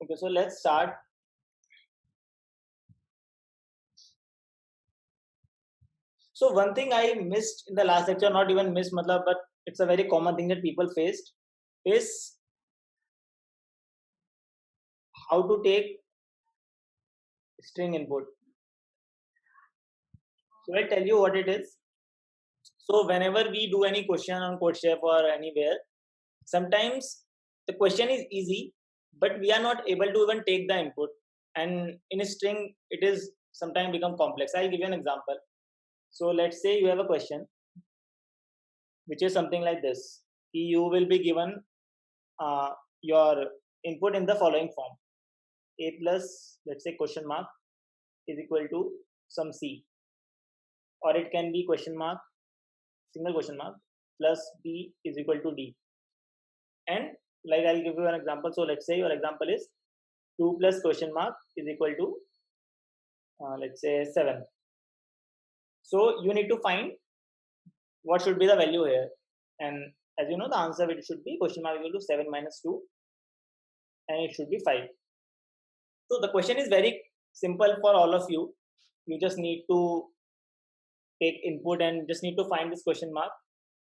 Okay, so let's start. So one thing I missed in the last lecture, not even missed, matlab, but it's a very common thing that people faced, is how to take string input. So I'll tell you what it is. So whenever we do any question on CodeChef or anywhere, sometimes the question is easy, but we are not able to even take the input. And in a string, it is sometimes become complex. I'll give you an example. So let's say you have a question, which is something like this. You will be given your input in the following form: a plus, let's say, question mark is equal to some c, or it can be question mark, single question mark, plus b is equal to d. And like I'll give you an example. So let's say your example is 2 plus question mark is equal to let's say 7. So you need to find what should be the value here. And as you know, the answer it should be question mark equal to 7 minus 2, and it should be 5. So the question is very simple for all of you. You just need to take input and just need to find this question mark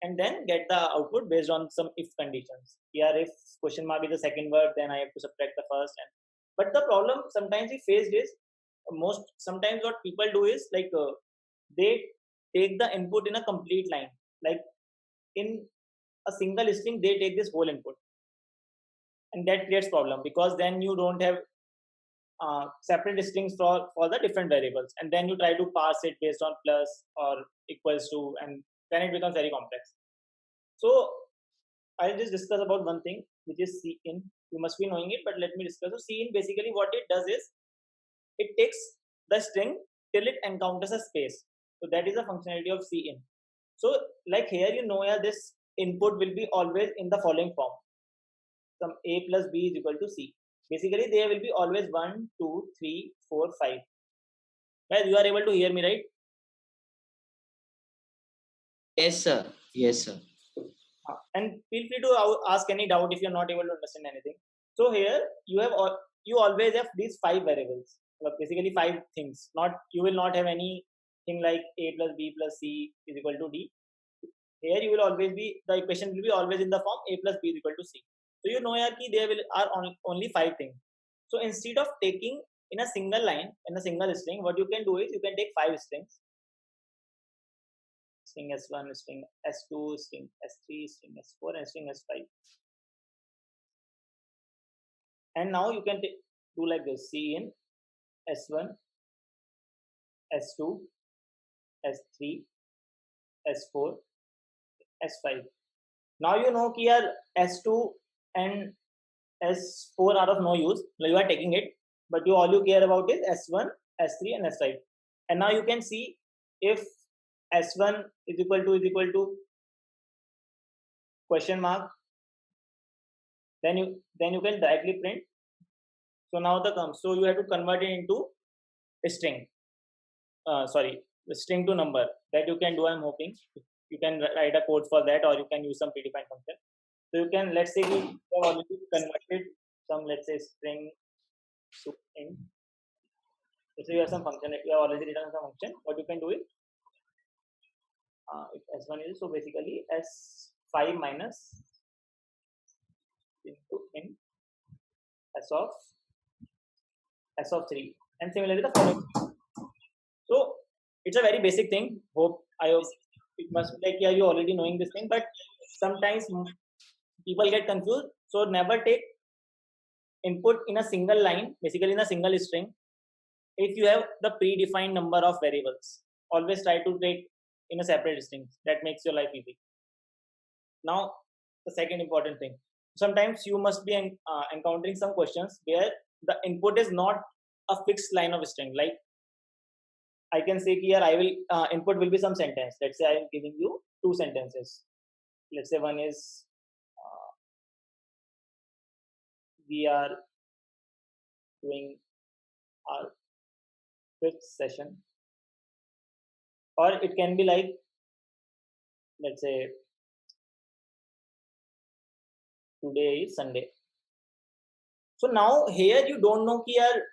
and then get the output based on some if conditions. Here, if question mark is the second word, then I have to subtract the first. And but the problem sometimes we faced is most sometimes what people do is like they take the input in a complete line, like in a single string they take this whole input, and that creates problem because then you don't have separate strings for the different variables, and then you try to pass it based on plus or equals to, and then it becomes very complex. So I'll just discuss about one thing, which is cin. You must be knowing it, but let me discuss. So cin basically what it does is it takes the string till it encounters a space. So that is the functionality of cin. So like here you know, yeah, this input will be always in the following form: some a plus b is equal to c. Basically there will be always 1, 2, 3, 4, 5. Guys, you are able to hear me, right? Yes, sir. Yes, sir. And feel free to ask any doubt if you're not able to understand anything. So here you have you always have these 5 variables, basically 5 things. Not you will not have anything like a plus b plus c is equal to d. Here you will always be, the equation will be always in the form a plus b is equal to c. So you know yaar ki there will are only 5 things. So instead of taking in a single line, in a single string, what you can do is you can take 5 strings: string s1, string s2, string s3, string s4, and string s5. And now you can do like this: cin s1, s2, s3, s4, s5. Now you know कि यार s2 and s4 are of no use. You are taking it, but you all you care about is s1, s3, and s5. And now you can see if s1 is equal to question mark, then you can directly print. So now the comes. So you have to convert it into a string. Sorry, the string to number. That you can do. I'm hoping you can write a code for that, or you can use some predefined function. So you can, let's say we have already converted some, let's say, string to int. So you have some function. You have already written some function. What you can do is if s1 is, so basically s5 minus into int s of 3, and similarly the following. So it's a very basic thing. I hope it must be like, yeah, you already knowing this thing, but sometimes people get confused. So never take input in a single line, basically in a single string. If you have the predefined number of variables, always try to take in a separate string. That makes your life easy. Now, the second important thing. Sometimes you must be encountering some questions where the input is not a fixed line of string. Like I can say here, I will input will be some sentence. Let's say I am giving you 2 sentences. Let's say one is we are doing our 5th session, or it can be like, let's say today is Sunday. So now here you don't know here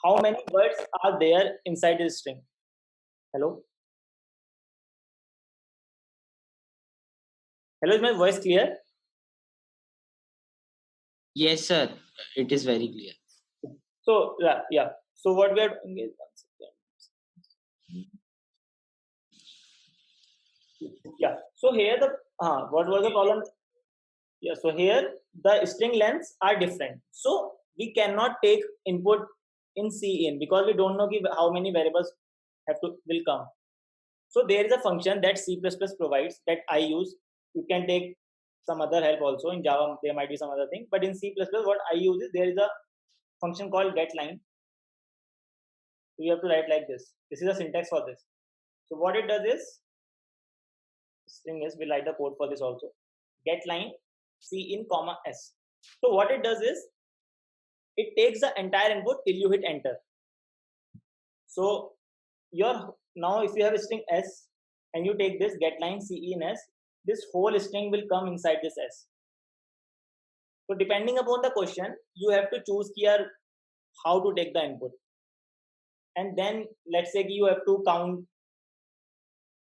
how many words are there inside this string. Hello? Hello, is my voice clear? Yes, sir. It is very clear. So yeah. So what we are doing is, one second. Yeah. So here the what was the problem? Yeah. So here the string lengths are different. So we cannot take input in Cin because we don't know how many variables will come. So there is a function that C++ provides that I use. You can take some other help also. In Java there might be some other thing, but in C++ what I use is there is a function called getLine. So you have to write like this. This is a syntax for this. So what it does is, string is, we'll write the code for this also. GetLine Cin comma S. So what it does is, it takes the entire input till you hit enter. So now if you have a string S and you take this getLine Cin S, this whole string will come inside this S. So depending upon the question, you have to choose here how to take the input. And then let's say you have to count,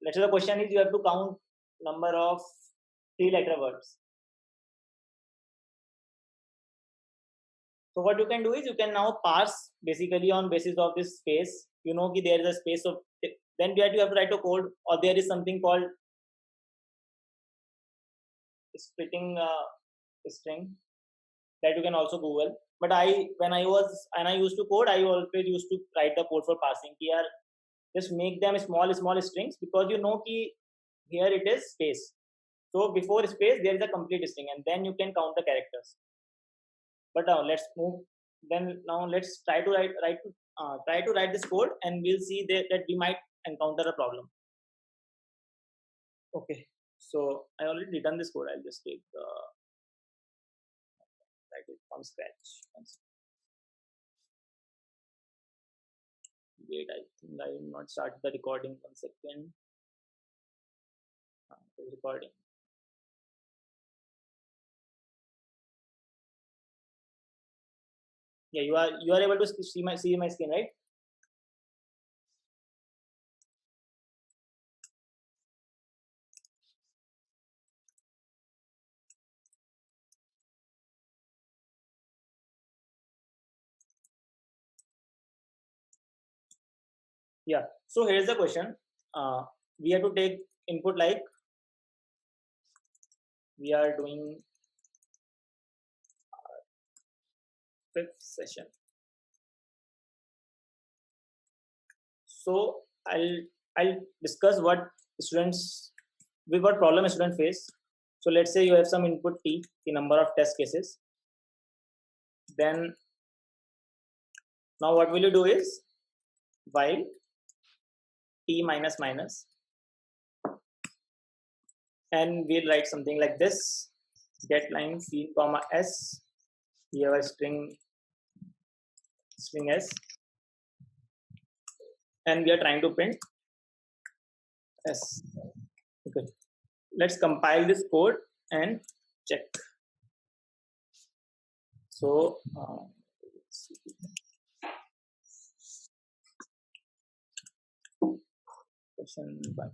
let's say the question is you have to count number of 3-letter words. So what you can do is you can now parse basically on basis of this space. You know there is a space of, then you have to write a code, or there is something called splitting string that you can also Google. But when I used to code, I always used to write the code for parsing. Here, just make them small strings, because you know here it is space. So before space there is a complete string, and then you can count the characters. But now let's move. Then now let's try to write this code, and we'll see that we might encounter a problem. Okay, so I already done this code. I'll just take the write it from scratch. Wait, I think I will not start the recording. 1 second. Recording. Yeah, you are able to see my screen, right? Yeah. So here's the question. We have to take input like we are doing fifth session. So I'll discuss what problem student face. So let's say you have some input t, the number of test cases. Then now what will you do is, while t minus minus, and we'll write something like this: getLine c comma s. We have a string s, and we are trying to print s. Okay, let's compile this code and check. So question 1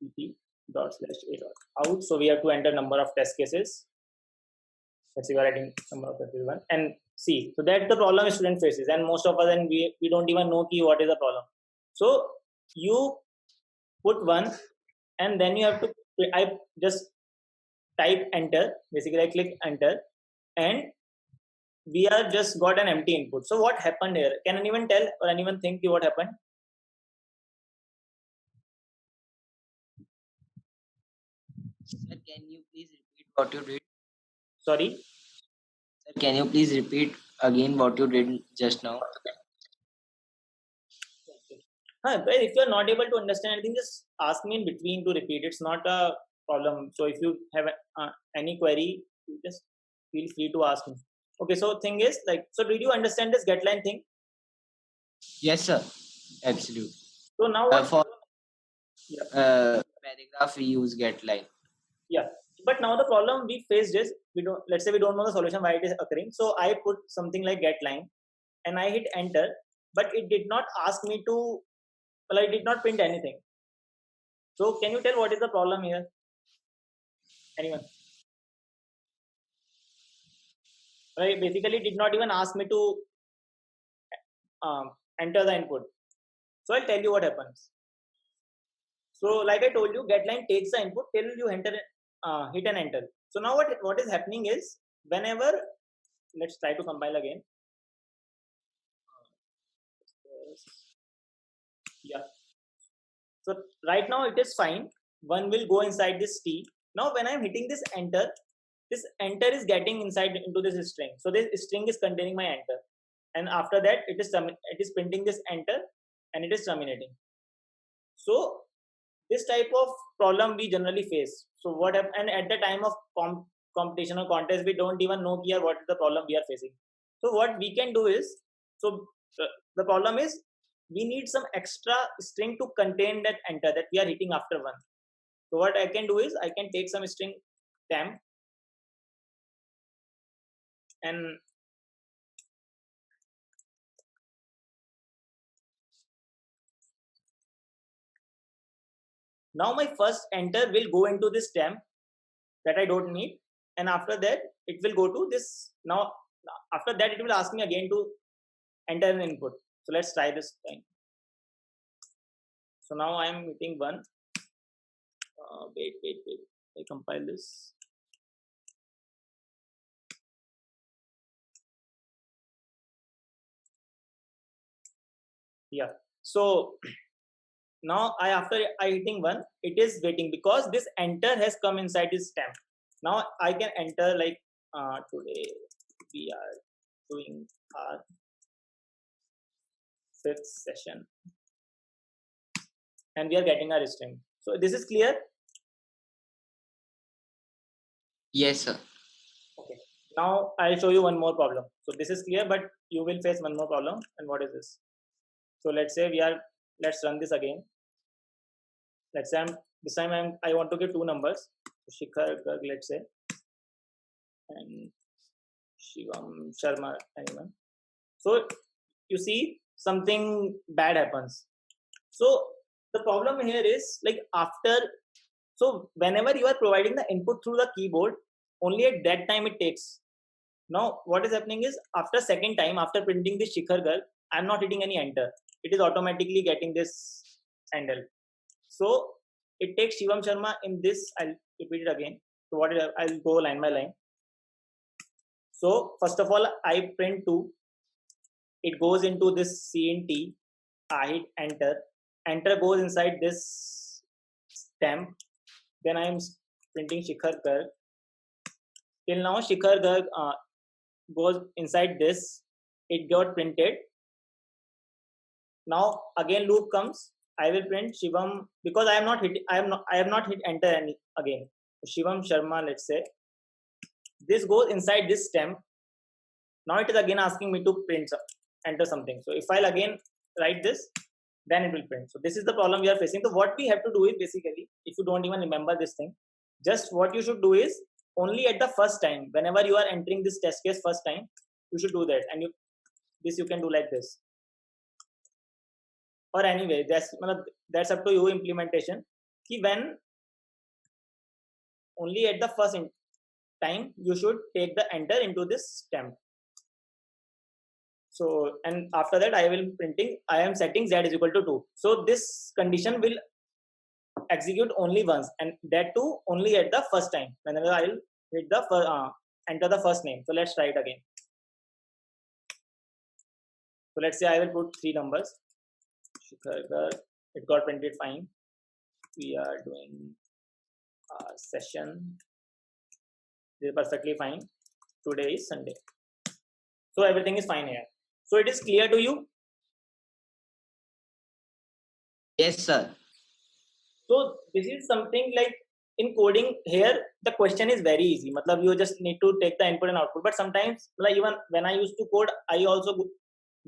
cpp ./a .out. So we have to enter number of test cases. Let's see, we're writing number of test cases 1 and see. So that's the problem student faces, and most of us, and we don't even know what is the problem. So you put 1, and then you have to, I just type enter. Basically, I click enter, and we are just got an empty input. So what happened here? Can anyone tell or anyone think what happened? Sir, can you please repeat what you did? Sorry? Sir, can you please repeat again what you did just now? But if you're not able to understand anything, just ask me in between to repeat. It's not a problem. So if you have any query, you just feel free to ask me. Okay, so thing is like, so did you understand this getLine thing? Yes, sir. Absolutely. So now what? For paragraph we use getLine. Yeah. But now the problem we faced is let's say we don't know the solution why it is occurring. So I put something like get line and I hit enter, but it did not ask me to, well, I did not print anything. So can you tell what is the problem here? Anyone? Right, basically did not even ask me to enter the input. So I'll tell you what happens. So like I told you, getLine takes the input till you hit and enter. So now what is happening is, whenever, let's try to compile again. Yeah. So right now it is fine. One will go inside this T. Now when I'm hitting this enter is getting inside into this string. So this string is containing my enter, and after that it is printing this enter and it is terminating. So this type of problem we generally face. So what happens, and at the time of competition or contest, we don't even know here what is the problem we are facing. So what we can do is, so the problem is we need some extra string to contain that enter that we are hitting after one. So what I can do is I can take some string temp and now my first enter will go into this temp that I don't need, and after that it will go to this. Now after that it will ask me again to enter an input. So let's try this thing. So now I am hitting one. Wait. I compile this. Yeah. So now after I hitting one, it is waiting because this enter has come inside this temp. Now I can enter like today we are doing our 5th session and we are getting our string. So this is clear? Yes, sir. Okay. Now I'll show you one more problem. So this is clear, but you will face one more problem. And what is this? So let's say let's run this again. Let's say this time I want to give two numbers. So Shikhar Garg, let's say, and Shivam Sharma, anyone. So you see something bad happens. So the problem here is like so whenever you are providing the input through the keyboard, only at that time it takes. Now what is happening is after second time, after printing this Shikhar Garg, I'm not hitting any enter. It is automatically getting this handle. So it takes Shivam Sharma in this. I'll repeat it again. So I'll go line by line. So first of all, I print 2. It goes into this C and T. I hit enter. Enter goes inside this temp. Then I'm printing Shikhar Garg. Till now, Shikhar Garg goes inside this. It got printed. Now again loop comes. I will print Shivam because I have not hit enter again. Shivam Sharma, let's say. This goes inside this temp. Now it is again asking me to enter something. So if I'll again write this, then it will print. So this is the problem we are facing. So what we have to do is basically, if you don't even remember this thing, just what you should do is only at the first time, whenever you are entering this test case first time, you should do that. And you can do like this. Or anyway, that's up to you implementation. When only at the first time you should take the enter into this temp. So and after that I am setting z is equal to 2. So this condition will execute only once, and that too only at the first time whenever I will hit the enter the first name. So let's try it again. So let's say I will put 3 numbers. It got printed fine. We are doing a session. This is perfectly fine. Today is Sunday. So everything is fine here. So it is clear to you? Yes, sir. So this is something like in coding here, the question is very easy. You just need to take the input and output. But sometimes, like even when I used to code, I also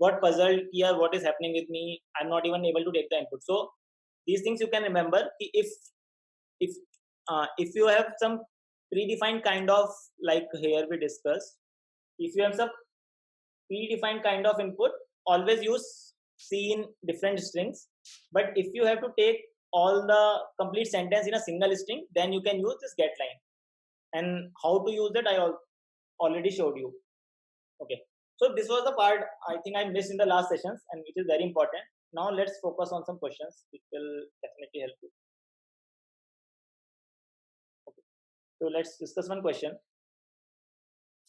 got puzzled here. What is happening with me? I'm not even able to take the input. So these things you can remember. If you have some predefined kind of, like here we discussed, if you have some predefined kind of input, always use C in different strings. But if you have to take all the complete sentence in a single string, then you can use this get line. And how to use it, I already showed you. Okay. So this was the part I think I missed in the last sessions, and which is very important. Now let's focus on some questions which will definitely help you. Okay. So let's discuss one question.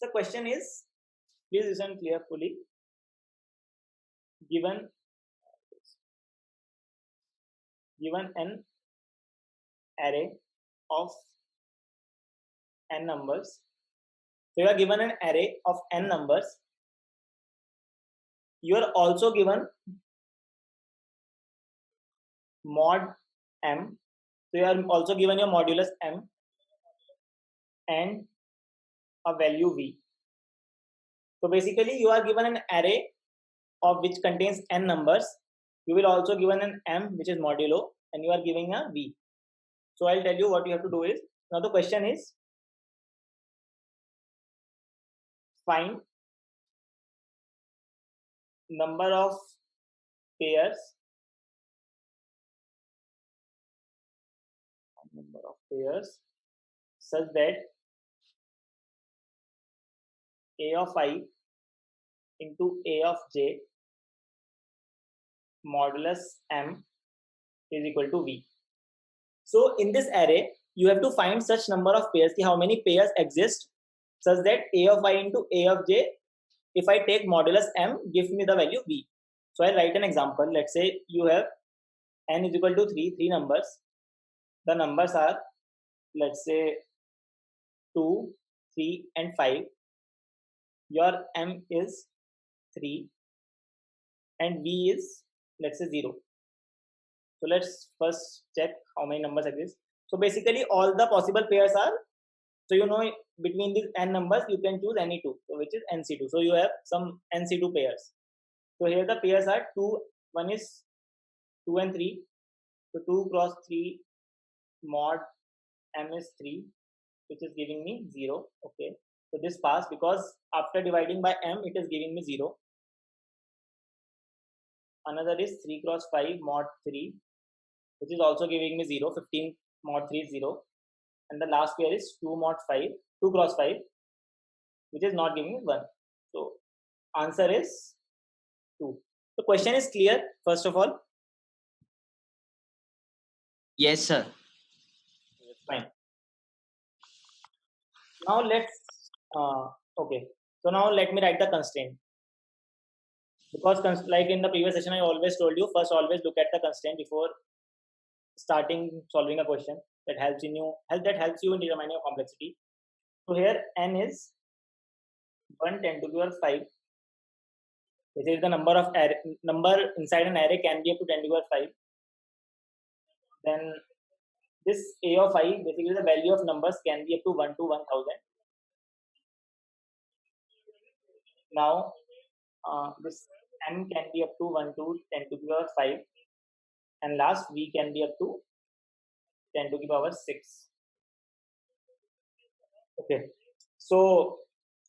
The question is, please listen carefully. Given an array of n numbers. So you are given an array of n numbers. You are also given mod m. So you are also given your modulus m and a value v. So basically you are given an array of which contains n numbers. You will also given an m which is modulo, and you are giving a v. So I'll tell you what you have to do is, now the question is, find number of pairs such that a of I into a of j modulus m is equal to v. So in this array, you have to find such number of pairs, how many pairs exist such that a of I into a of j, if I take modulus m, gives me the value v. So I'll write an example. Let's say you have n is equal to 3 numbers. The numbers are, let's say, 2, 3 and 5. Your m is 3 and v is, let's say, 0. So let's first check how many numbers exist. So basically all the possible pairs are, so you know, between these n numbers you can choose any two, so which is nc2. So you have some nc2 pairs. So here the pairs are 2, one is 2 and 3. So 2 cross 3 mod m is 3, which is giving me 0. Okay. So this pass, because after dividing by m it is giving me 0. Another is 3 cross 5 mod 3, which is also giving me 0. 15 mod 3 is 0. And the last pair is 2 mod 5, 2 cross 5, which is not giving me 1. So answer is 2. The question is clear, first of all? Yes, sir. Fine. Now let's, okay. So now let me write the constraint. Because like in the previous session, I always told you, first always look at the constraint before starting solving a question. That helps in in determining your complexity. So here n is 1 10 to the power 5. This is the number of number inside an array can be up to 10 to the power 5. Then this a of I, basically the value of numbers can be up to 1 to 1000. Now this m can be up to 1 to 10 to the power 5, and last v can be up to 10 to the power 6. Okay. So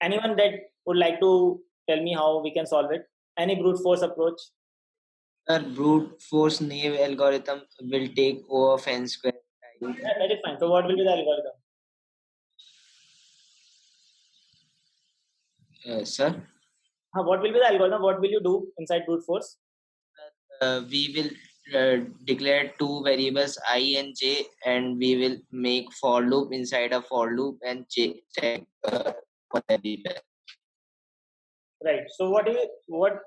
anyone that would like to tell me how we can solve it? Any brute force approach? Sir, brute force naive algorithm will take O of n square. Yeah, that is fine. So what will be the algorithm? Sir, What will be the algorithm? What will you do inside brute force? we will declare two variables I and j, and we will make for loop inside a for loop and check for every pair. Right. So what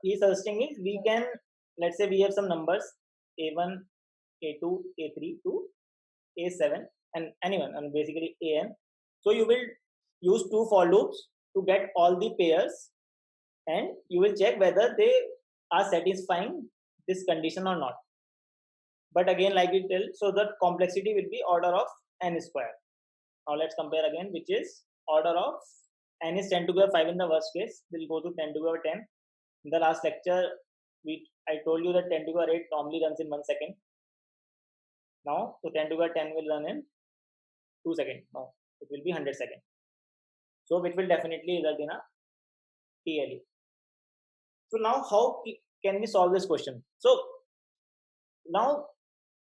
he is suggesting is, we can, let's say we have some numbers a1, a2, a3 to a7, and anyone, and basically an. So you will use two for loops to get all the pairs, and you will check whether they are satisfying this condition or not. But again, like we tell, so the complexity will be order of n square. Now let's compare again, which is order of n is 10 to the power 5 in the worst case. We'll go to 10 to the power 10. In the last lecture, I told you that 10 to the power 8 normally runs in 1 second. Now, so 10 to the power 10 will run in 2 seconds. Now, it will be 100 seconds. So which will definitely result in a TLE. So now how can we solve this question? So now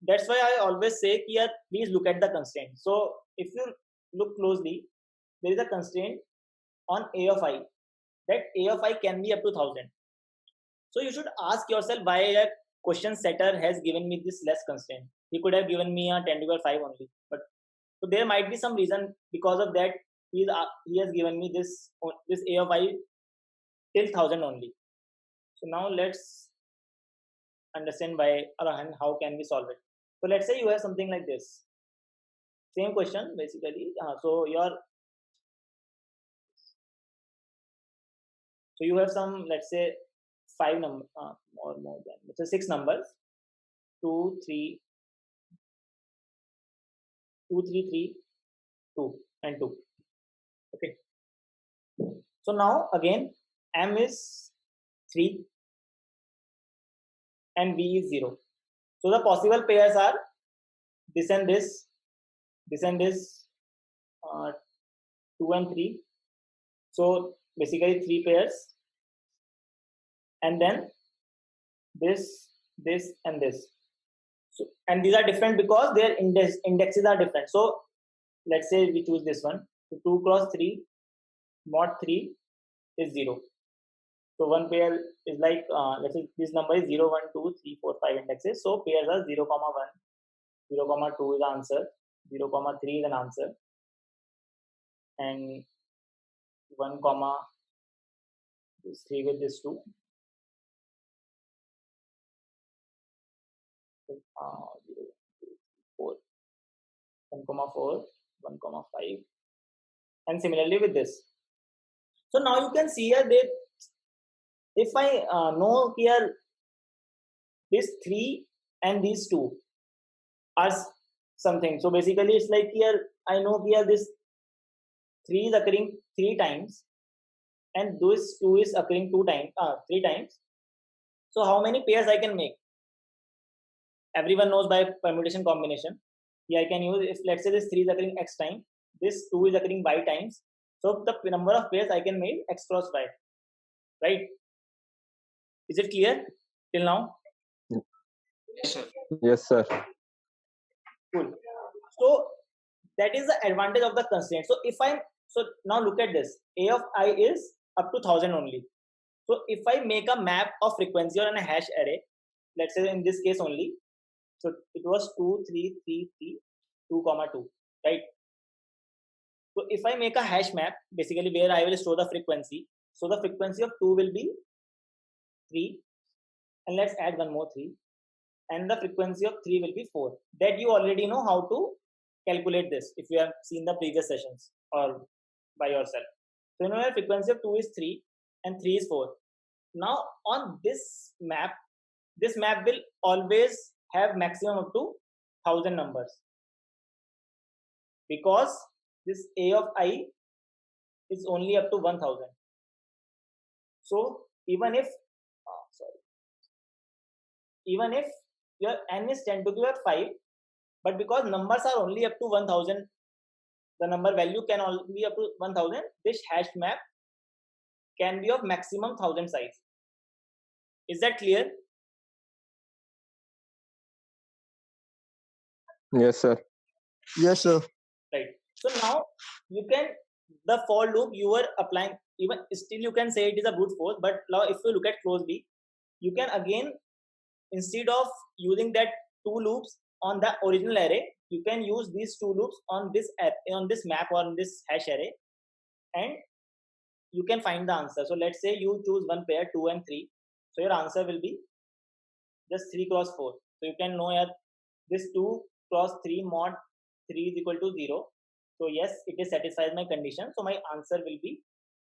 that's why I always say here, please look at the constraint. So if you look closely, there is a constraint on A of I, that A of I can be up to 1000. So you should ask yourself why a question setter has given me this less constraint. He could have given me a 10 to the power 5 only, but so there might be some reason because of that he has given me this A of I till 1000 only. So now let's understand why and how can we solve it. So let's say you have something like this, same question basically. So you have some, let's say, 5 number or more than, let's say 6 numbers, 2 3 2 3 3 2 and 2. Okay, so now again M is 3 and V is 0. So the possible pairs are this and this, this and this, 2 and 3. So basically 3 pairs, and then this, this and this. So, and these are different because their indexes are different. So let's say we choose this one. So 2 cross 3 mod 3 is 0. So one pair is like, let's say this number is 0, 1, 2, 3, 4, 5 indexes. So pairs are 0, 1, 0, 2 is the answer, 0, 3 is an answer, and 1, this 3 with this 2. 0, 2, 4, 1, 4, 1, 5, and similarly with this. So now you can see here that if I know here this 3 and these 2 are something, so basically it's like here I know here this 3 is occurring 3 times and this 2 is occurring 3 times. So how many pairs I can make? Everyone knows by permutation combination. Here I can use, if let's say this 3 is occurring x time, this 2 is occurring y times. So the number of pairs I can make x cross y, right? Is it clear till now? Yes, sir. Yes, sir. Cool. So that is the advantage of the constraint. So so now look at this. A of I is up to 1000 only. So if I make a map of frequency or a hash array, let's say in this case only, so it was 2 3 3 3 2, 2, right? So if I make a hash map, basically where I will store the frequency, so the frequency of 2 will be 3, and let's add one more 3, and the frequency of 3 will be 4. That you already know how to calculate this if you have seen the previous sessions or by yourself. So you know, frequency of 2 is 3 and 3 is 4. Now on this map will always have maximum up to 1000 numbers, because this A of I is only up to 1000. So even if your n is 10 to the power 5, but because numbers are only up to 1000, the number value can only be up to 1000, this hash map can be of maximum 1000 size. Is that clear? Yes, sir. Yes, sir. Right. So now you can, the for loop you were applying, even still you can say it is a brute force, but now if you look at closely, you can again, instead of using that 2 loops on the original array, you can use these 2 loops on this map or on this hash array, and you can find the answer. So let's say you choose one pair 2 and 3, so your answer will be just 3 cross 4. So you can know that this 2 cross 3 mod 3 is equal to 0. So yes, it satisfies my condition. So my answer will be,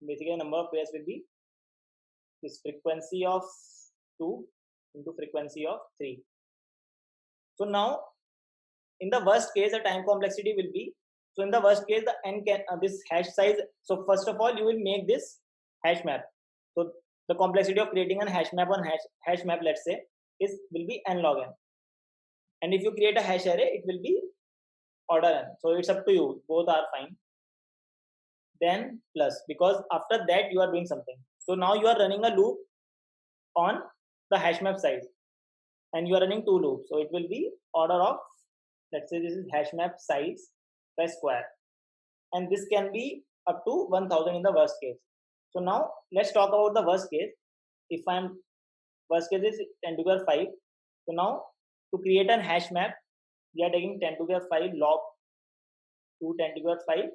basically the number of pairs will be this frequency of 2 into frequency of 3. So now in the worst case, the time complexity will be, so in the worst case, the n can this hash size. So first of all, you will make this hash map. So the complexity of creating a hash map on hash map, let's say, will be n log n. And if you create a hash array, it will be order n. So it's up to you. Both are fine. then plus, because after that you are doing something. So now you are running a loop on the hash map size, and you are running two loops. So it will be order of, let's say this is hash map size by square, and this can be up to 1000 in the worst case. So now let's talk about the worst case. If I'm worst case is 10 to the power 5. So now to create an hash map, we are taking 10 to the power 5 log 2 10 to the power 5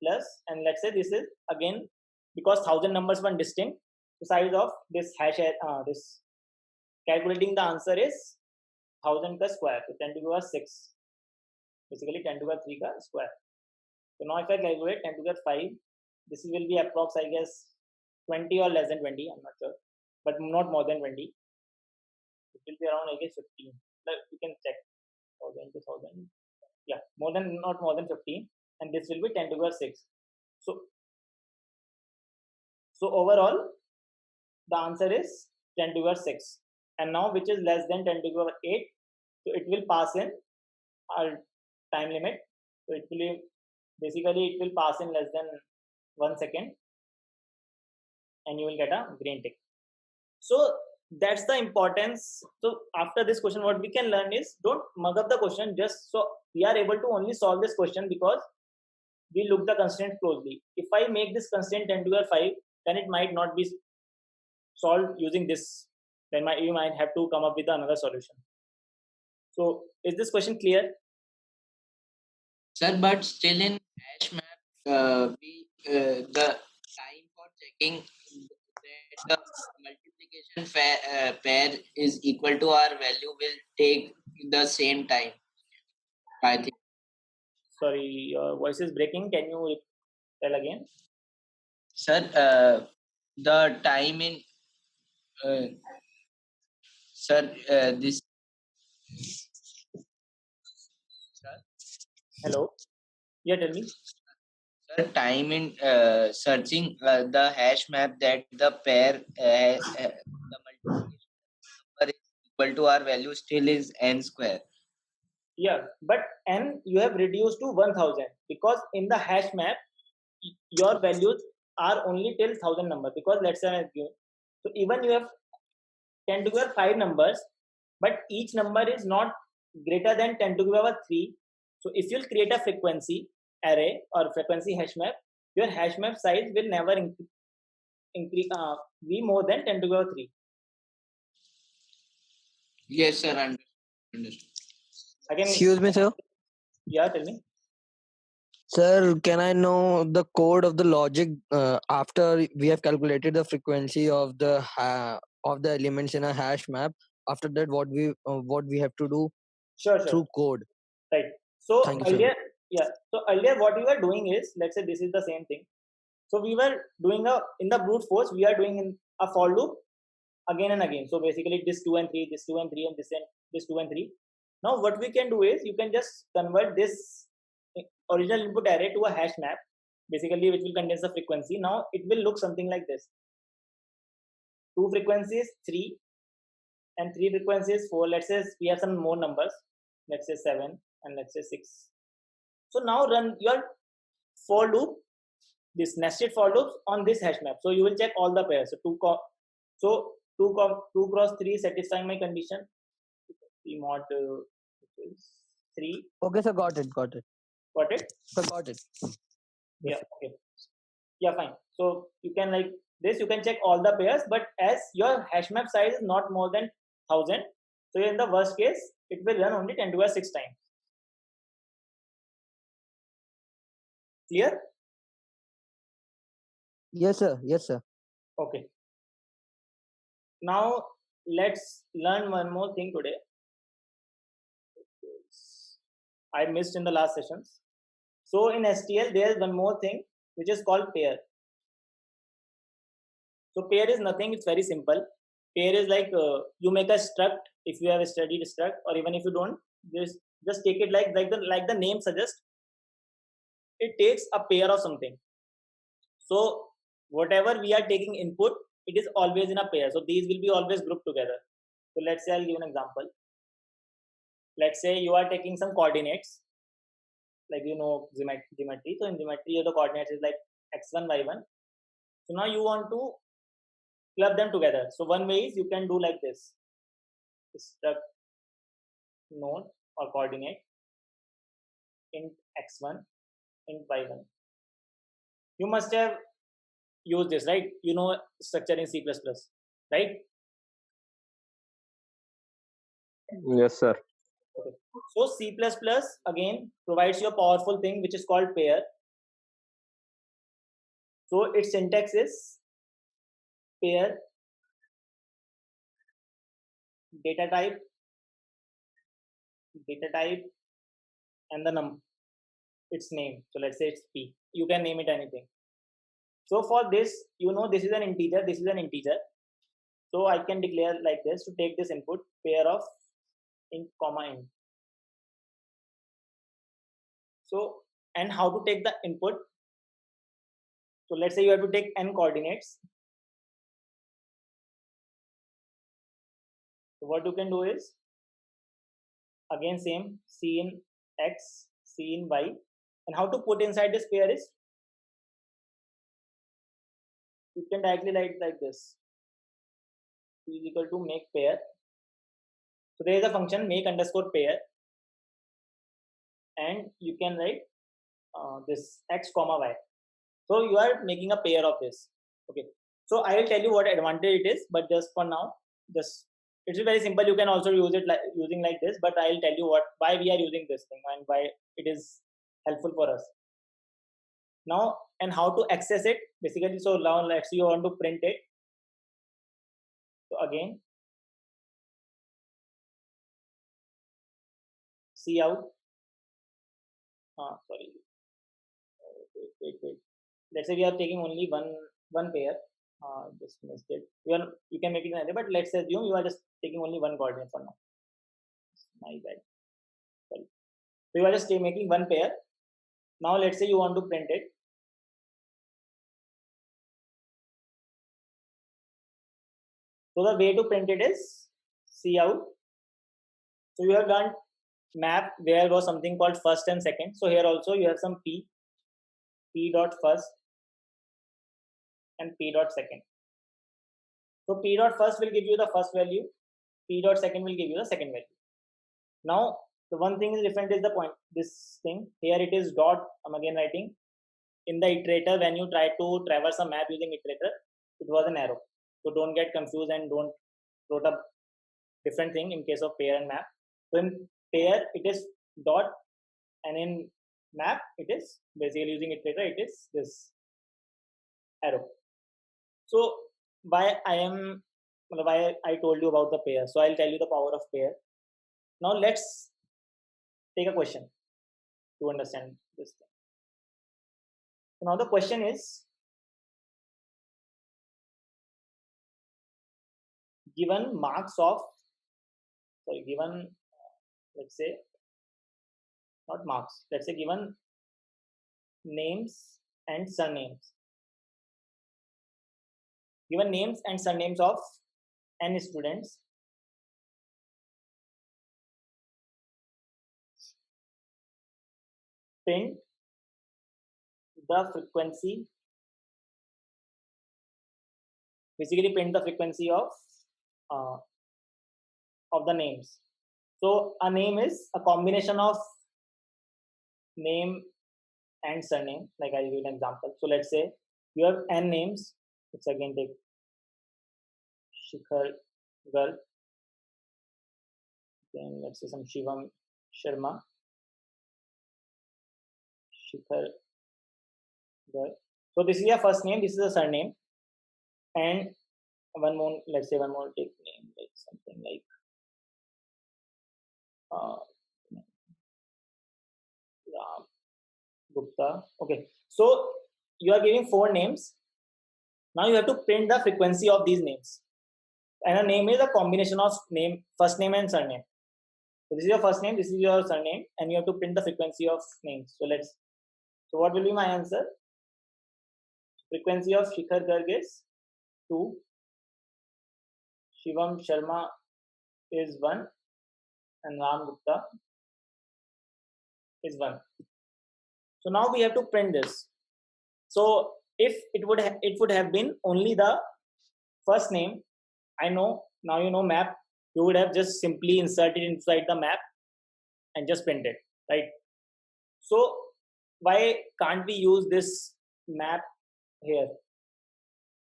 plus, and let's say this is again, because 1000 numbers were distinct, the size of this hash, this calculating the answer is 1000 ka square, so 10 to the power 6, basically 10 to the power 3 ka square. So now if I calculate 10 to the power 5, this will be approx, I guess 20 or less than 20, I'm not sure, but not more than 20. It will be around, I guess 15. Like, you can check 1000 to 1000. Yeah, not more than 15, and this will be 10 to the power 6. So overall, the answer is 10 to the power 6. And now which is less than 10 to the power 8, so it will pass in our time limit. So it will basically it will pass in less than 1 second, and you will get a green tick. So that's the importance. So after this question, what we can learn is, don't mug up the question. Just so we are able to only solve this question because we look the constraint closely. If I make this constraint 10 to the power 5, then it might not be solved using this. Then you might have to come up with another solution. So is this question clear? Sir, but still in hash map, the time for checking that the multiplication pair is equal to our value will take the same time. I think. Sorry, your voice is breaking. Can you tell again? Sir, the time in sir, this Hello. Yeah, tell me. sir, time in searching the hash map that the pair the multiplication number is equal to our value still is n square. Yeah, but n you have reduced to 1000, because in the hash map your values are only till 1000 number, because let's say I give, so even you have 10 to the power 5 numbers, but each number is not greater than 10 to the power 3. So if you'll create a frequency array or frequency hash map, your hash map size will never be more than 10 to the power 3. Yes, sir. Understood. Again, Excuse me, sir. yeah, tell me. Sir, can I know the code of the logic after we have calculated the frequency of the elements in a hash map? After that, what we have to do Sure. through code? Right. So Thank you, sir. earlier, yeah. So earlier, what we were doing is, let's say this is the same thing. So we were doing in the brute force, we are doing in a for loop again and again. So basically, this 2 and 3, this 2 and 3, and this 2 and 3. Now what we can do is, you can just convert this original input array to a hash map, basically, which will contain the frequency. Now it will look something like this: 2 frequencies 3, and 3 frequencies 4. Let's say we have some more numbers. Let's say 7, and let's say 6. So now run your for loop, this nested for loops on this hash map. So you will check all the pairs. So 2 cross 3 satisfying my condition. 3 mod 3. Okay, sir. Got it. Got it? Sir, got it. Yeah. Okay. Yeah, fine. So you can, like this, you can check all the pairs, but as your hash map size is not more than 1000, so in the worst case, it will run only 10 to the power 6 times. Clear? Yes, sir. Yes, sir. Okay. Now let's learn one more thing today. I missed in the last sessions. So in STL, there is one more thing which is called pair. So pair is nothing, it's very simple. Pair is like you make a struct if you have studied struct, or even if you don't, just take it like the name suggests. It takes a pair of something. So whatever we are taking input, it is always in a pair. So these will be always grouped together. So let's say I'll give an example. Let's say you are taking some coordinates, like geometry. So in geometry, the coordinates is like x1 y1. So now you want to club them together. So one way is you can do like this: struct node or coordinate int x1 int y1. You must have used this, right? You know structure in C++, right? Yes, sir. Okay. So C++ again provides you a powerful thing which is called pair. So its syntax is pair data type and the its name. So let's say it's p. You can name it anything. So for this, you know this is an integer, this is an integer. So I can declare like this to take this input pair of int comma int. So and how to take the input? So let's say you have to take n coordinates. So what you can do is again same c in x, c in y, and how to put inside this pair is you can directly write like this: p is equal to make pair. So there is a function make underscore pair, and you can write this x comma y. So you are making a pair of this. Okay. So I will tell you what advantage it is, but just for now, just it's very simple. You can also use it like using like this, but I'll tell you why we are using this thing and why it is helpful for us. Now and how to access it basically. So now let's say you want to print it. So again, see out. Sorry. Wait. Let's say we are taking only one pair. Just missed it. You can make it another, but let's assume you are just taking only one coordinate for now. My bad. Sorry. So you are just making one pair. Now let's say you want to print it. So the way to print it is cout. So you have done map where was something called first and second. So here also you have some p dot first and p dot second. So p dot first will give you the first value, p dot second will give you the second value. Now the one thing is different is the point. This thing here it is dot. I'm again writing in the iterator. When you try to traverse a map using iterator, it was an arrow. So don't get confused and don't wrote a different thing in case of pair and map. So in pair it is dot, and in map it is basically using iterator. It is this arrow. So why I told you about the pair. So I'll tell you the power of pair. Now let's take a question to understand this thing. So now the question is, given let's say not marks, let's say given names and surnames of n students, print the frequency, basically print the frequency of the names. So a name is a combination of name and surname. Like I'll give you an example. So let's say you have n names. Let's again take Shikhar Garg. Then let's say some Shivam Sharma. Shikhar Garg. So this is your first name. This is a surname. And one more. Let's say one more take name, like something like Ram Gupta. Okay. So you are giving 4 names. Now you have to print the frequency of these names. And a name is a combination of name, first name and surname. So this is your first name, this is your surname, and you have to print the frequency of names. So what will be my answer? Frequency of Shikhar Garg is 2. Shivam Sharma is 1. And Ram Gupta is 1. So now we have to print this. So if it would have been only the first name, I know now you know map, you would have just simply inserted inside the map and just print it, right? So why can't we use this map here?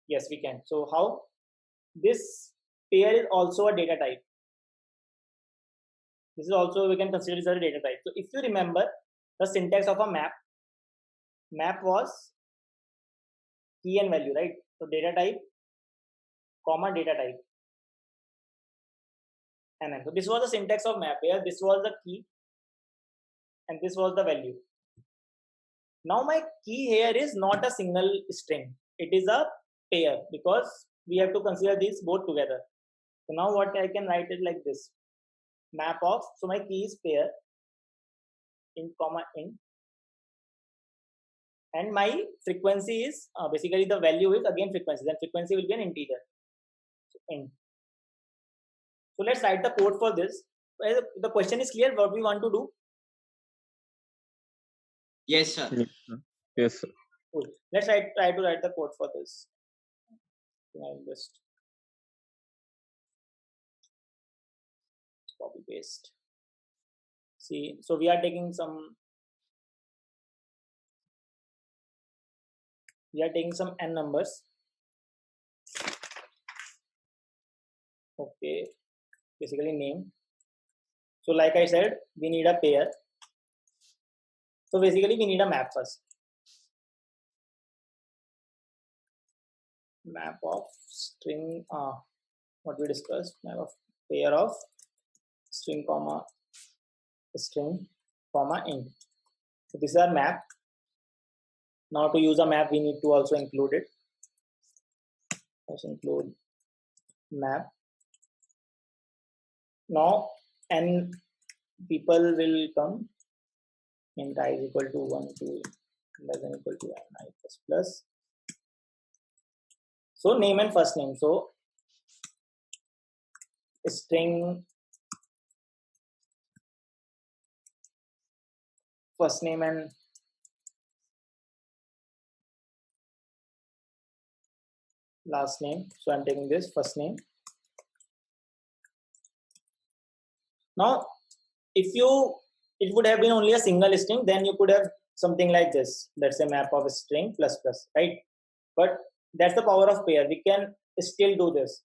Yes, we can. So how? This pair is also a data type. This is also, we can consider this as a data type. So if you remember the syntax of a map was key and value, right? So data type, comma data type, and then so this was the syntax of map, where this was the key and this was the value. Now my key here is not a single string, it is a pair, because we have to consider these both together. So now what I can write it like this: map of, so my key is pair, int comma int, and my frequency is basically the value is again frequency, then frequency will be an integer, so int. So let's write the code for this. The question is clear what we want to do. Yes, sir. Yes, sir. Yes, sir. Cool. Let's try to write the code for this. I'll just copy paste. See, so we are taking some n numbers. Okay, basically name. So like I said, we need a pair. So basically we need a map first. Map of string, what we discussed, map of pair of string comma int. So this is our map. Now to use a map, we need to also include it. Let's include map. Now n people will come. Int I is equal to 1, 2, less than equal to n I plus plus. So name and first name. So string first name and last name. So I'm taking this first name. Now, if it would have been only a single string, then you could have something like this. Let's say map of string plus plus, right? But that's the power of pair. We can still do this.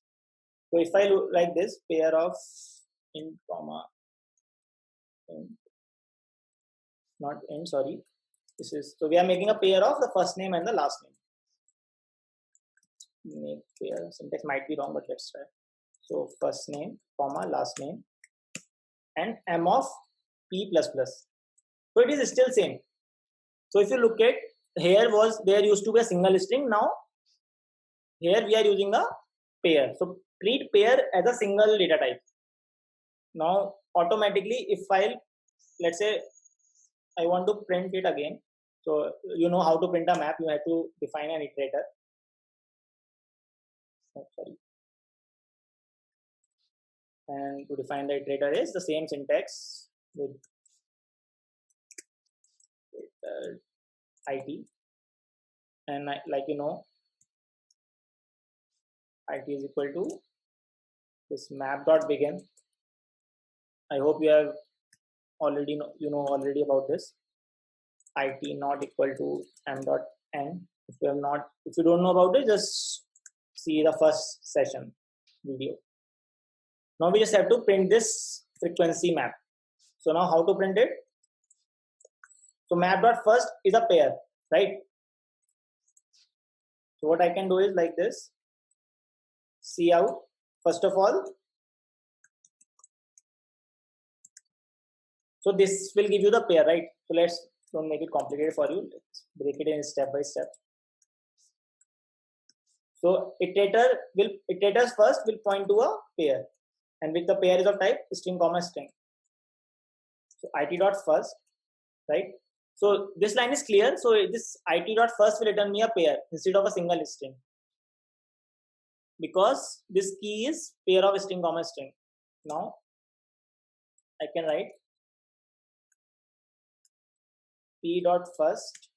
So if I look like this, pair of int comma int, not int, sorry. This is, so we are making a pair of the first name and the last name. Make pair, syntax might be wrong, but let's try. So first name comma last name and m of p plus plus. So it is still same. So if you look at here, there used to be a single string. Now here we are using a pair. So treat pair as a single data type. Now automatically, if let's say I want to print it again. So you know how to print a map. You have to define an iterator. Oh, sorry. And to define the iterator is the same syntax with it, and like you know, it is equal to this map dot begin. I hope you have already already about this. It not equal to m dot n. If you don't know about it, just see the first session video. Now we just have to print this frequency map. So now how to print it? So map dot first is a pair, right? So what I can do is like this. See out, first of all. So this will give you the pair, right? So don't make it complicated for you. Let's break it in step by step. So iterators first will point to a pair, and with the pair is of type string comma string. So it dot first, right? So this line is clear. So this it dot first will return me a pair instead of a single string, because this key is pair of string comma string. Now I can write p dot first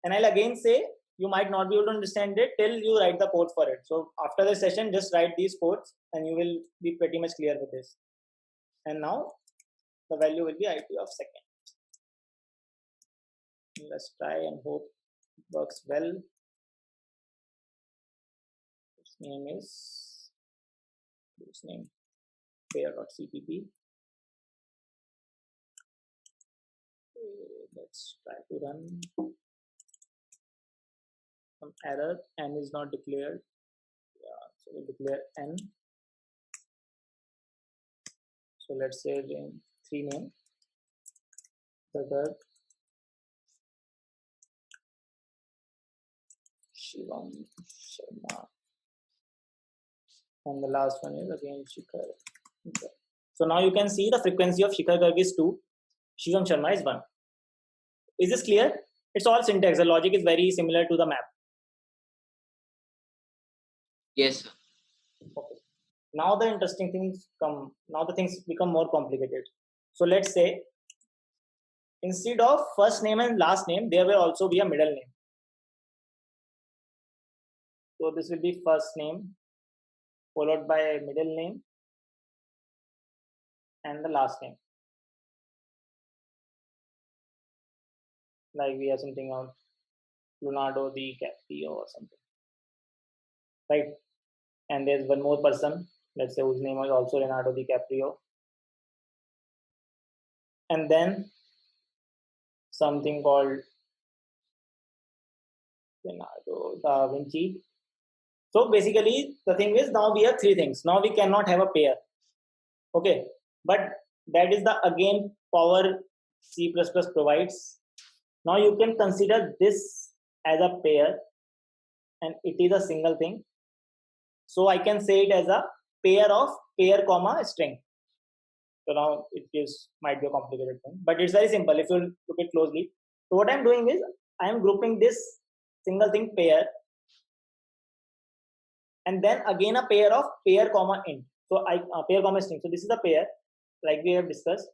And I'll again say you might not be able to understand it till you write the code for it. So after the session, just write these codes and you will be pretty much clear with this. And now the value will be IT of second. Let's try and hope it works well. Its name is pair.cpp. Let's try to run. Some error, n is not declared. Yeah, so we'll declare n. So let's say in 3 name, Bhagat, Shivam Sharma, and the last one is again Shikhar. Okay. So now you can see the frequency of Shikhar Garg is 2, Shivam Sharma is 1. Is this clear? It's all syntax. The logic is very similar to the map. Yes, sir. Okay. Now the interesting things come. Now the things become more complicated. So let's say instead of first name and last name, there will also be a middle name. So this will be first name followed by a middle name and the last name. Like we have something else, Leonardo DiCaprio or something, right? And there's one more person, let's say whose name is also Leonardo DiCaprio, and then something called Leonardo da Vinci. So basically the thing is now we have 3 things. Now we cannot have a pair. Okay, but that is the again power C++ provides. Now you can consider this as a pair and it is a single thing. So I can say it as a pair of pair comma string. So now it is might be a complicated thing, but it's very simple if you look it closely. So what I'm doing is I am grouping this single thing pair and then again a pair of pair comma int. So pair comma string. So this is a pair like we have discussed.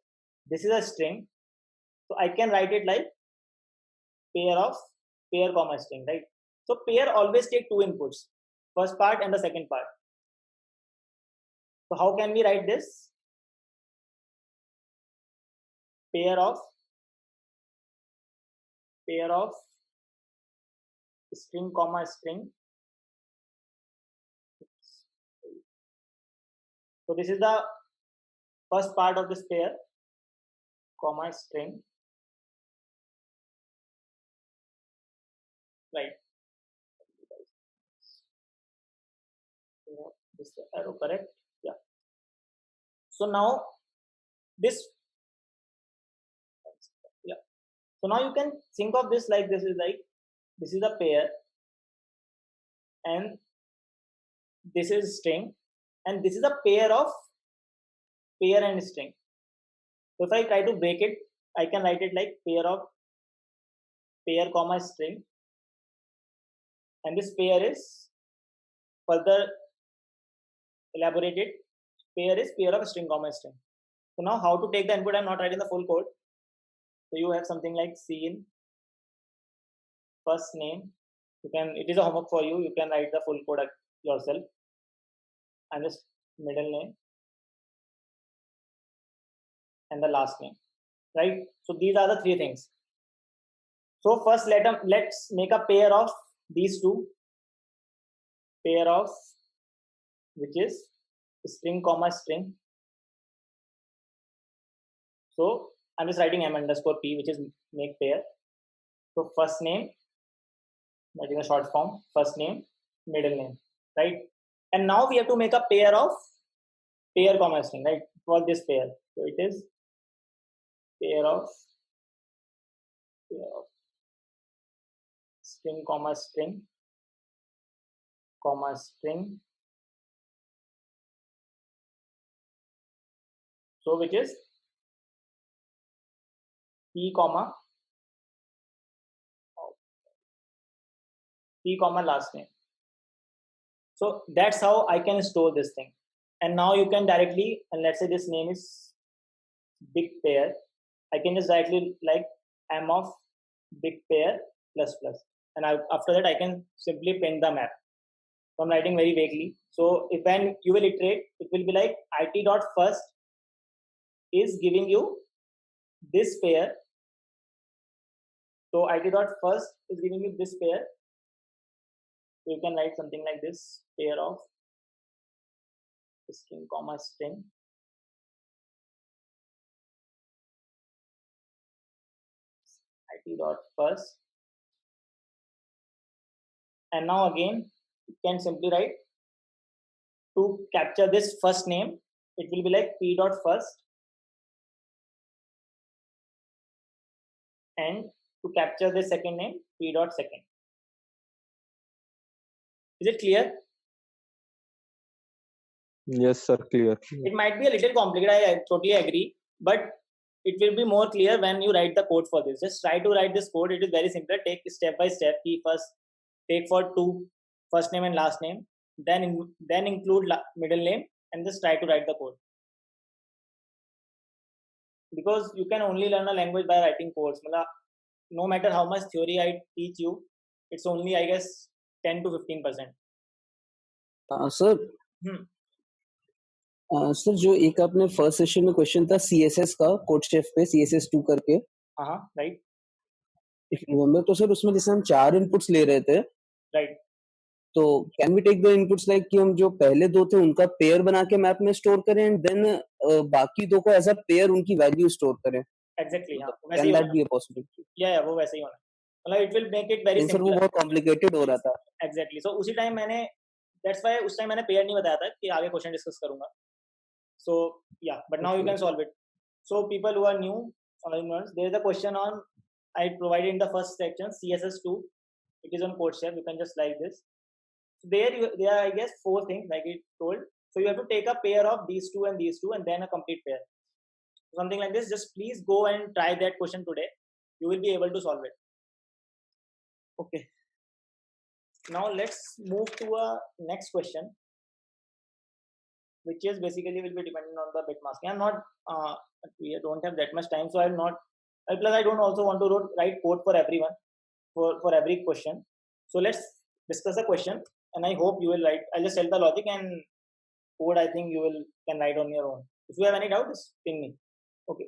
This is a string. So I can write it like pair of pair comma string, right? So pair always take 2 inputs, first part and the second part. So how can we write this? Pair of string comma string. So this is the first part of this pair comma string, right? Is the arrow correct? Yeah. So now this, yeah. So now you can think of this like this is a pair and this is string and this is a pair of pair and string. So if I try to break it, I can write it like pair of pair comma string, and this pair is further elaborated. Pair is pair of string comma string. So now how to take the input? I'm not writing the full code. So you have something like C in first name. You can, it is a homework for you. You can write the full code yourself. And this middle name and the last name, right? So these are the 3 things. So first let's make a pair of these 2. Pair of which is string comma string. So I'm just writing m underscore p, which is make pair. So first name, writing a short form, first name, middle name, right? And now we have to make a pair of pair comma string, right? For this pair. So it is pair of string comma string comma string. So which is p comma last name. So that's how I can store this thing. And now you can directly, and let's say this name is big pair, I can just directly like m of big pair plus plus, and after that I can simply print the map. So I'm writing very vaguely. So if when you will iterate, it will be like it dot first is giving you this pair. So it dot first is giving you this pair. So you can write something like this: pair of string comma string. It dot first, and now again you can simply write to capture this first name. It will be like p dot first, and to capture the second name, p dot second. Is it clear? Yes, sir. Clear. It might be a little complicated, I totally agree, but it will be more clear when you write the code for this. Just try to write this code. It is very simple. Take step by step. First take for two, first name and last name, then include middle name, and just try to write the code. Because you can only learn a language by writing codes. No matter how much theory I teach you, it's only, I guess, 10 to 15%. Sir sir जो एक आपने first session में question था CSS का code chef पे CSS2 करके, हाँ right, if you remember, तो सर उसमें जैसे हम 4 इनपुट्स ले रहे थे, राइट, तो can we take the inputs like कि हम जो पहले 2 थे उनका पेयर बना के मैप में स्टोर करें एंड देन बाकी 2 को एज अ पेयर उनकी वैल्यू स्टोर करें? एग्जैक्टली, हाँ वैसे कैन ही दैट होना, बी अ पॉसिबिलिटी? या वो वैसे ही होना, मतलब it will make it very sir वो सिंपल. बहुत कॉम्प्लिकेटेड हो रहा था. एग्जैक्टली, सो उसी टाइम मैंने, दैट्स व्हाई उस टाइम मैंने पेयर नहीं बताया था कि आगे क्वेश्चन डिस्कस करूंगा. So yeah, but now you can solve it. So people who are new or ignorance, there is a question on, I provided in the first section, CSS2. It is on CodeChef. You can just like this. So there are, I guess, 4 things like it told. So you have to take a pair of these two, and then a complete pair. Something like this. Just please go and try that question today. You will be able to solve it. Okay. Now let's move to a next question, which is basically will be dependent on the bit masking. I'm not, we don't have that much time, so I'll not. Plus, I don't also want to write code for everyone, for every question. So let's discuss the question, and I hope you will write. I'll just tell the logic, and code I think you can write on your own. If you have any doubt, just ping me. Okay.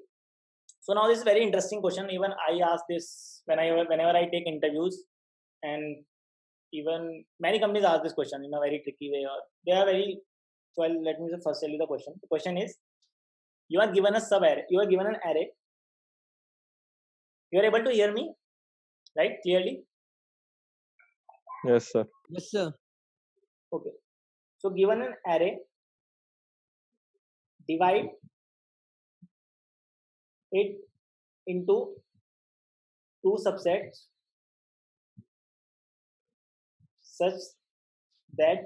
So now this is a very interesting question. Even I ask this whenever I take interviews, and even many companies ask this question in a very tricky way, or they are very. So let me first tell you the question. The question is, you are given a sub-array. You are given an array. You are able to hear me, right? Clearly? Yes, sir. Yes, sir. Okay. So given an array, divide it into 2 subsets such that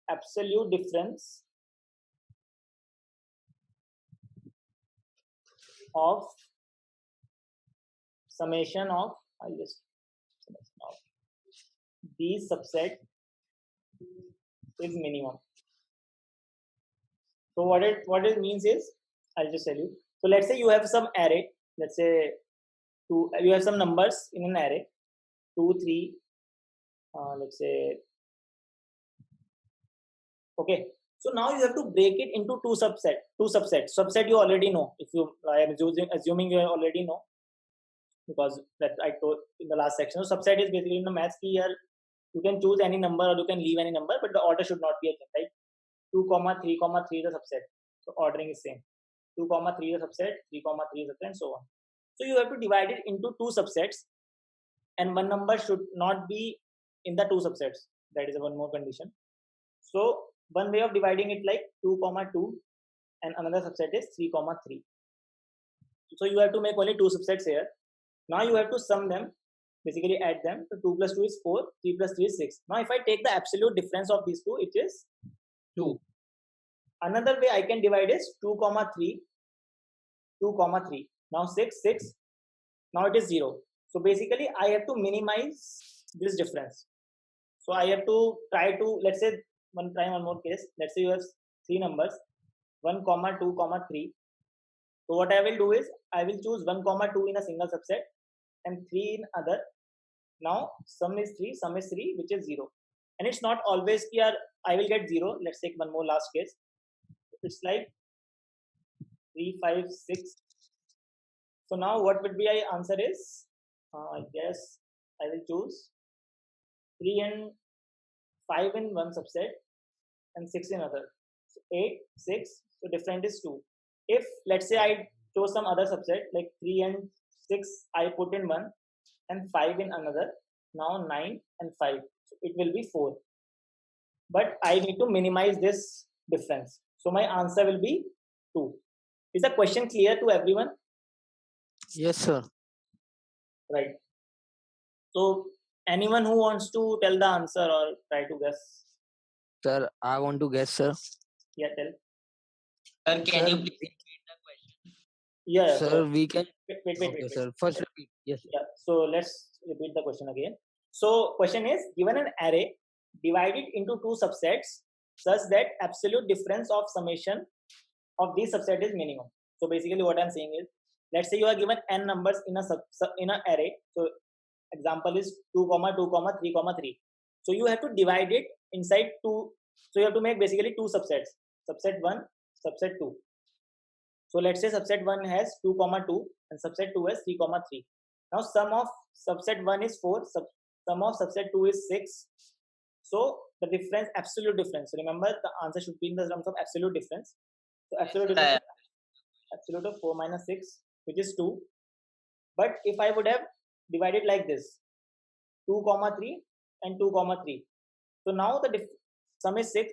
absolute difference of summation of these subset is minimum. So what it means is, I'll just tell you. So let's say you have some array. Let's say you have some numbers in an array, 2, 3. Let's say. Okay. So now you have to break it into 2 subsets. Subset you already know. I am assuming you already know, because that I told in the last section. So subset is basically in the maths key here. You can choose any number or you can leave any number, but the order should not be a thing, right? 2, 3, 3 is a subset. So ordering is same. 2, 3 is a subset, 3, 3 is a subset, and so on. So you have to divide it into 2 subsets, and one number should not be in the 2 subsets. That is one more condition. So one way of dividing it like 2, 2, and another subset is 3, 3. So you have to make only 2 subsets here. Now you have to sum them, basically add them. So 2 plus 2 is 4, 3 plus 3 is 6. Now if I take the absolute difference of these two, it is 2. Another way I can divide is 2, 3, 2, 3. Now 6, 6. Now it is 0. So basically I have to minimize this difference. So I have to try to, let's say, one more case. Let's say you have 3 numbers, 1, 2, 3. So what I will do is I will choose 1 comma 2 in a single subset and 3 in other. Now sum is 3, which is 0. And it's not always here I will get 0. Let's take one more last case. It's like 3, 5, 6. So now what would be my answer is, I guess I will choose 3 and 5 in one subset and 6 in other. So 8, 6, so different is 2. If let's say I chose some other subset like 3 and 6 I put in one and 5 in another, now 9 and 5, so it will be 4. But I need to minimize this difference. So my answer will be 2. Is the question clear to everyone? Yes, sir. Right. So anyone who wants to tell the answer or try to guess? Sir, I want to guess, sir. Yeah, tell. Sir, can Sir, you please repeat the question? Yeah. Sir, So we can. wait. Okay, sir. First repeat. Yes. Sir. Yeah. So let's repeat the question again. So question is, given an array divided into two subsets such that absolute difference of summation of these subset is minimum. So basically what I'm saying is, let's say you are given n numbers in a in an array. So example is 2 comma 2 comma 3 comma 3. So you have to divide it inside two. So you have to make basically two subsets, subset 1, subset 2. So let's say subset 1 has 2 comma 2 and subset 2 has 3 comma 3. Now sum of subset 1 is 4, sum of subset 2 is 6. So the difference, absolute difference. So remember the answer should be in the terms of absolute difference. So absolute difference, absolute of 4 minus 6, which is 2. But if I would have divided like this, 2 comma 3 and 2 comma 3. So now the sum is 6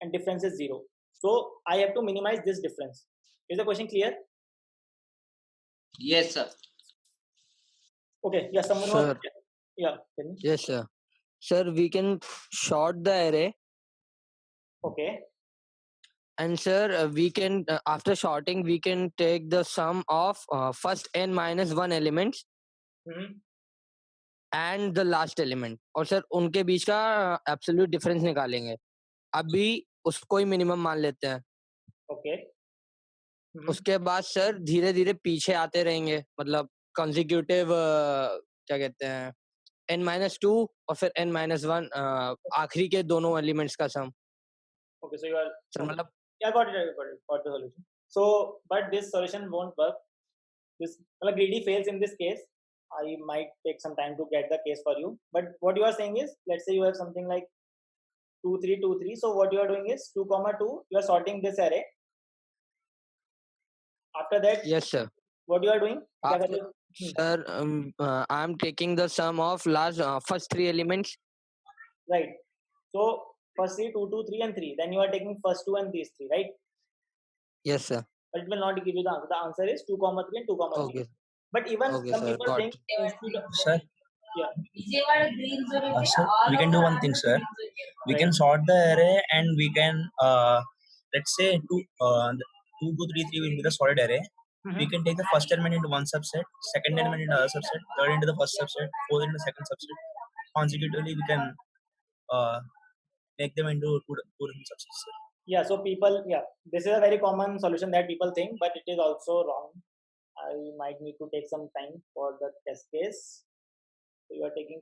and difference is 0. So I have to minimize this difference. Is the question clear? Yes, sir. Okay. Yeah. Someone Sir. was. Yeah. Tell me. Yes, sir. Sir, we can short the array, Okay. and sir, we can after sorting we can take the sum of first n minus 1 elements Hmm. and the last element, और sir उनके बीच का absolute difference निकालेंगे. अभी उसको ही minimum मान लेते हैं. Okay. Mhm. उसके बाद सर धीरे धीरे पीछे आते रहेंगे, मतलब कंसेक्यूटिव क्या कहते हैं n minus 2 और फिर n minus 1 आखिरी के दोनों एलिमेंट्स का सम. Okay. So you are. Sir Okay. मतलब Yeah, got it. Got the solution. So, but this solution won't work. This greedy fails in this case. I might take some time to get the case for you. But what you are saying is, let's say you have something like 2, 3, 2, 3. So what you are doing is 2 comma 2. You are sorting this array. After that, yes sir. what you are doing? After, sir, I am taking the sum of last first three elements. Right. So first 3, 2, 2, 3 and 3. Then you are taking first 2 and these 3, right? Yes sir. But it will not give you the answer. The answer is 2 comma 3 and 2 comma 3. Okay. But even Okay, some sir, people got think instead of, Sir, yeah. sir, we can do one thing, sir. We can sort the array and we can, let's say, 2 to 3, 3 will be the sorted array. Mhm. We can take the first element into one subset, second element into another subset, third into the first subset, fourth into the second subset. Consecutively, we can make them into two different subsets. Sir. Yeah, so people, yeah, this is a very common solution that people think, but it is also wrong. I might need to take some time for the test case. So you are taking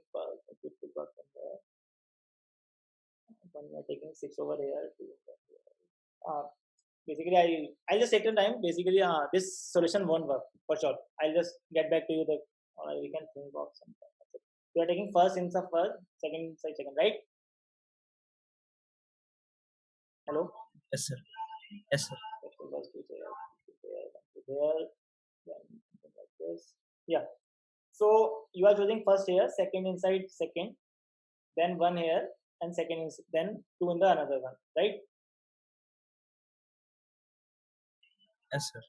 when you are taking 6 over here. Basically, I'll just take the time. Basically, this solution won't work for sure. I'll just get back to you. We can think of something. You are taking first inside first, second inside second, right? Hello. Yes, sir. Yes, sir. Like this. Yeah. So you are choosing first here, second inside second, then one here, and second then two in the another one, right? Yes, sir.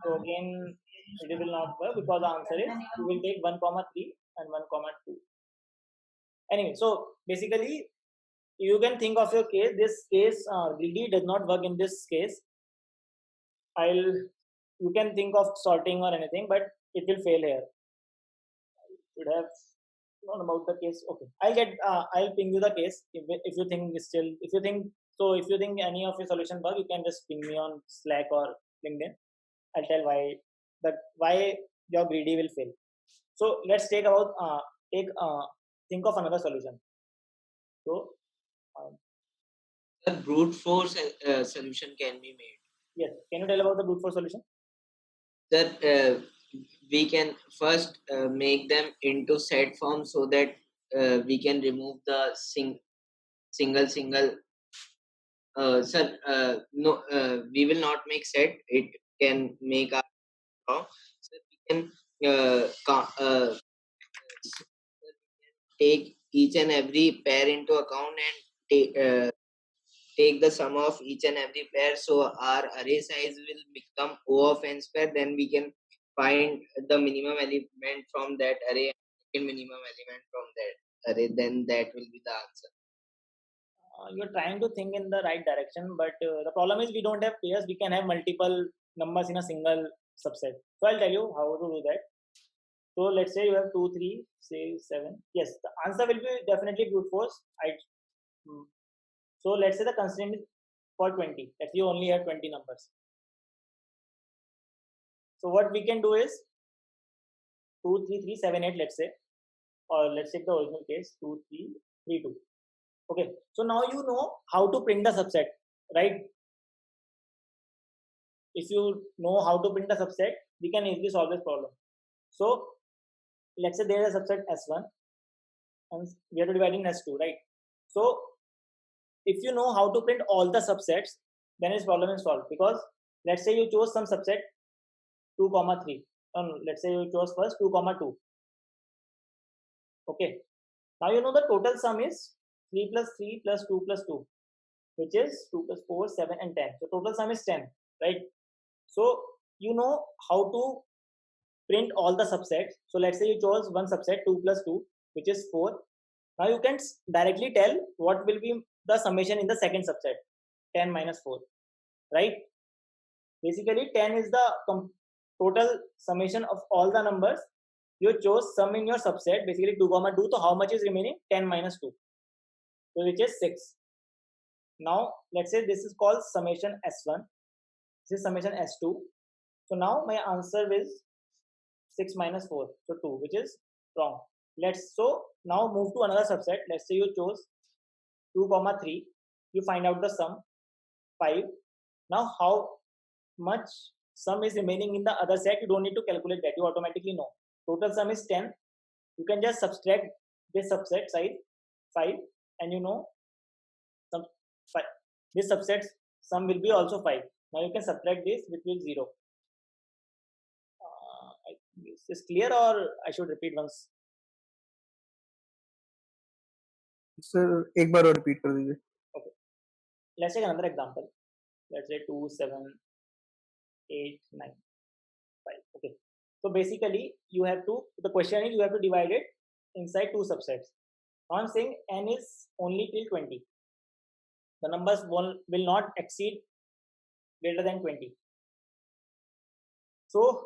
So again, it will not work because the answer is you will take 1 comma 3 and 1 comma 2. Anyway, so basically you can think of your case. This case greedy does not work in this case. You can think of sorting or anything, but it will fail here. Should have known about the case. Okay, I'll ping you the case if you think still, if you think any of your solution bug, you can just ping me on Slack or LinkedIn. I'll tell why your greedy will fail. So let's think of another solution. So The brute force solution can be made. yes, can you tell about the brute force solution? That we can first make them into set form so that we can remove the single. Sir, no, we will not make set. It can make our wrong. So we can take each and every pair into account and take the sum of each and every pair. So our array size will become O of n square. Then we can find the minimum element from that array and minimum element from that array. Then that will be the answer. You're trying to think in the right direction, but the problem is we don't have pairs. We can have multiple numbers in a single subset. So I'll tell you how to do that. So let's say you have 2, 3, 6, 7. Yes, the answer will be definitely brute force. So let's say the constraint is for 20. Let's say you only have 20 numbers. So what we can do is 2, 3, 3, 7, 8, let's say, or let's take the original case 2, 3, 3, 2. Okay, so now you know how to print the subset, right? If you know how to print the subset, we can easily solve this problem. So let's say there is a subset S1 and we are dividing S2, right? So if you know how to print all the subsets, then this problem is solved, because let's say you chose some subset 2, 3. Let's say you chose first 2, 2. Okay, now you know the total sum is 3 plus 3 plus 2 plus 2, which is 2 plus 4, 7 and 10. So total sum is 10, right? So you know how to print all the subsets. So let's say you chose one subset 2 plus 2, which is 4. Now you can directly tell what will be the summation in the second subset, 10 minus 4, right? Basically 10 is the total summation of all the numbers you chose sum in your subset, basically 2, 2. So how much is remaining? 10 minus 2, so which is 6. Now let's say this is called summation S1, this is summation S2. So now my answer is 6 minus 4, so 2, which is wrong. So now move to another subset. Let's say you chose 2, 3. You find out the sum 5. Now how much sum is remaining in the other set? You don't need to calculate that. You automatically know. Total sum is 10. You can just subtract this subset size 5, and you know this subset sum will be also 5. Now you can subtract this, which will 0. Is this clear, or I should repeat once? Sir एक बार और repeat कर दीजिए. Okay, let's take another example. Let's say 2, 7, 8, 9, 5. Okay, so basically the question is you have to divide it inside two subsets. Now I'm saying n is only till 20. The numbers will not exceed greater than 20. So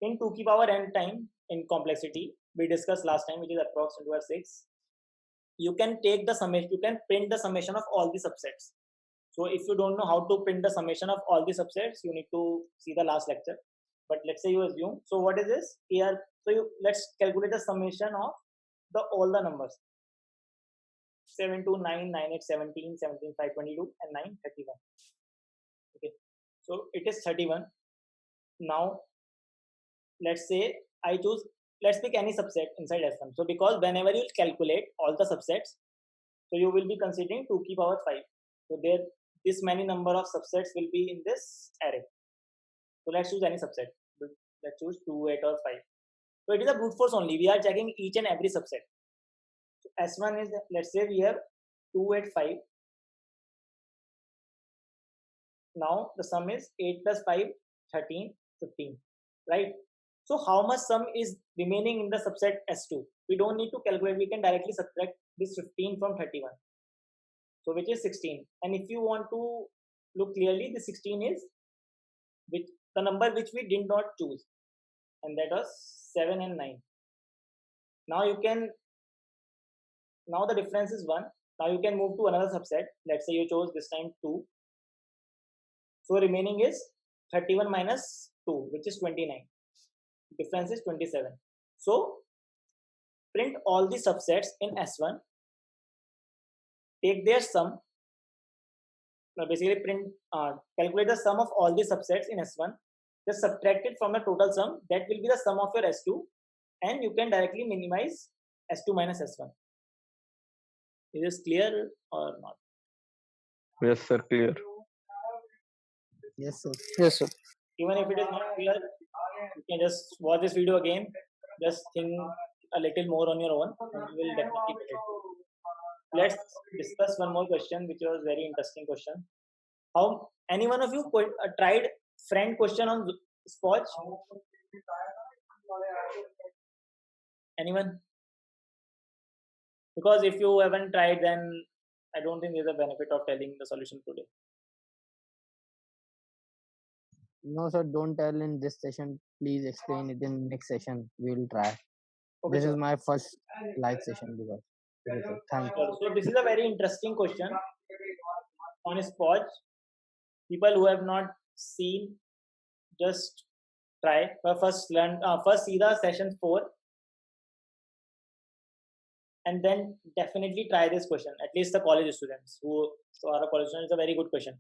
in 2 की power n time in complexity we discussed last time, which is approximately 6, you can take the summation, you can print the summation of all the subsets. So if you don't know how to print the summation of all the subsets, you need to see the last lecture. But let's say you assume, so what is this here? So let's calculate the summation of all the numbers. 7 to 9, 9, 8, 17, 17, 5, 22 and 9, 31. Okay, so it is 31. Now let's say let's pick any subset inside S1. So because whenever you calculate all the subsets, so you will be considering 2 की power 5. So this many number of subsets will be in this array. So let's choose any subset. Let's choose 2, 8 or 5. So it is a brute force only. We are checking each and every subset. So S1 is, let's say we have 2, 8, 5. Now the sum is 8 plus 5, 13, 15, right? So how much sum is remaining in the subset S2? We don't need to calculate. We can directly subtract this 15 from 31. So which is 16. And if you want to look clearly, the 16 is the number which we did not choose, and that was 7 and 9. Now the difference is 1. Now you can move to another subset. Let's say you chose this time 2. So remaining is 31 minus 2, which is 29. Difference is 27. So print all the subsets in S1, take their sum. Now basically calculate the sum of all the subsets in S1, just subtract it from the total sum. That will be the sum of your S2, and you can directly minimize S2 minus S1. Is this clear or not? Yes, sir. Clear. Yes, sir. Yes, sir. Even if it is not clear, you can just watch this video again, just think a little more on your own, and you will definitely get it. Let's discuss one more question, which was very interesting question. How any one of you tried friend question on Spotch? Anyone? Because if you haven't tried, then I don't think there's a benefit of telling the solution today. No, sir, don't tell in this session. Please explain it in next session. We'll try. Okay, This sure. is my first live session because. Okay, sir. Thank you. Sure. So this is a very interesting question on Spotch. People who have not seen, just try. First see the session 4, and then definitely try this question. At least the college students who are a college student, it's a very good question.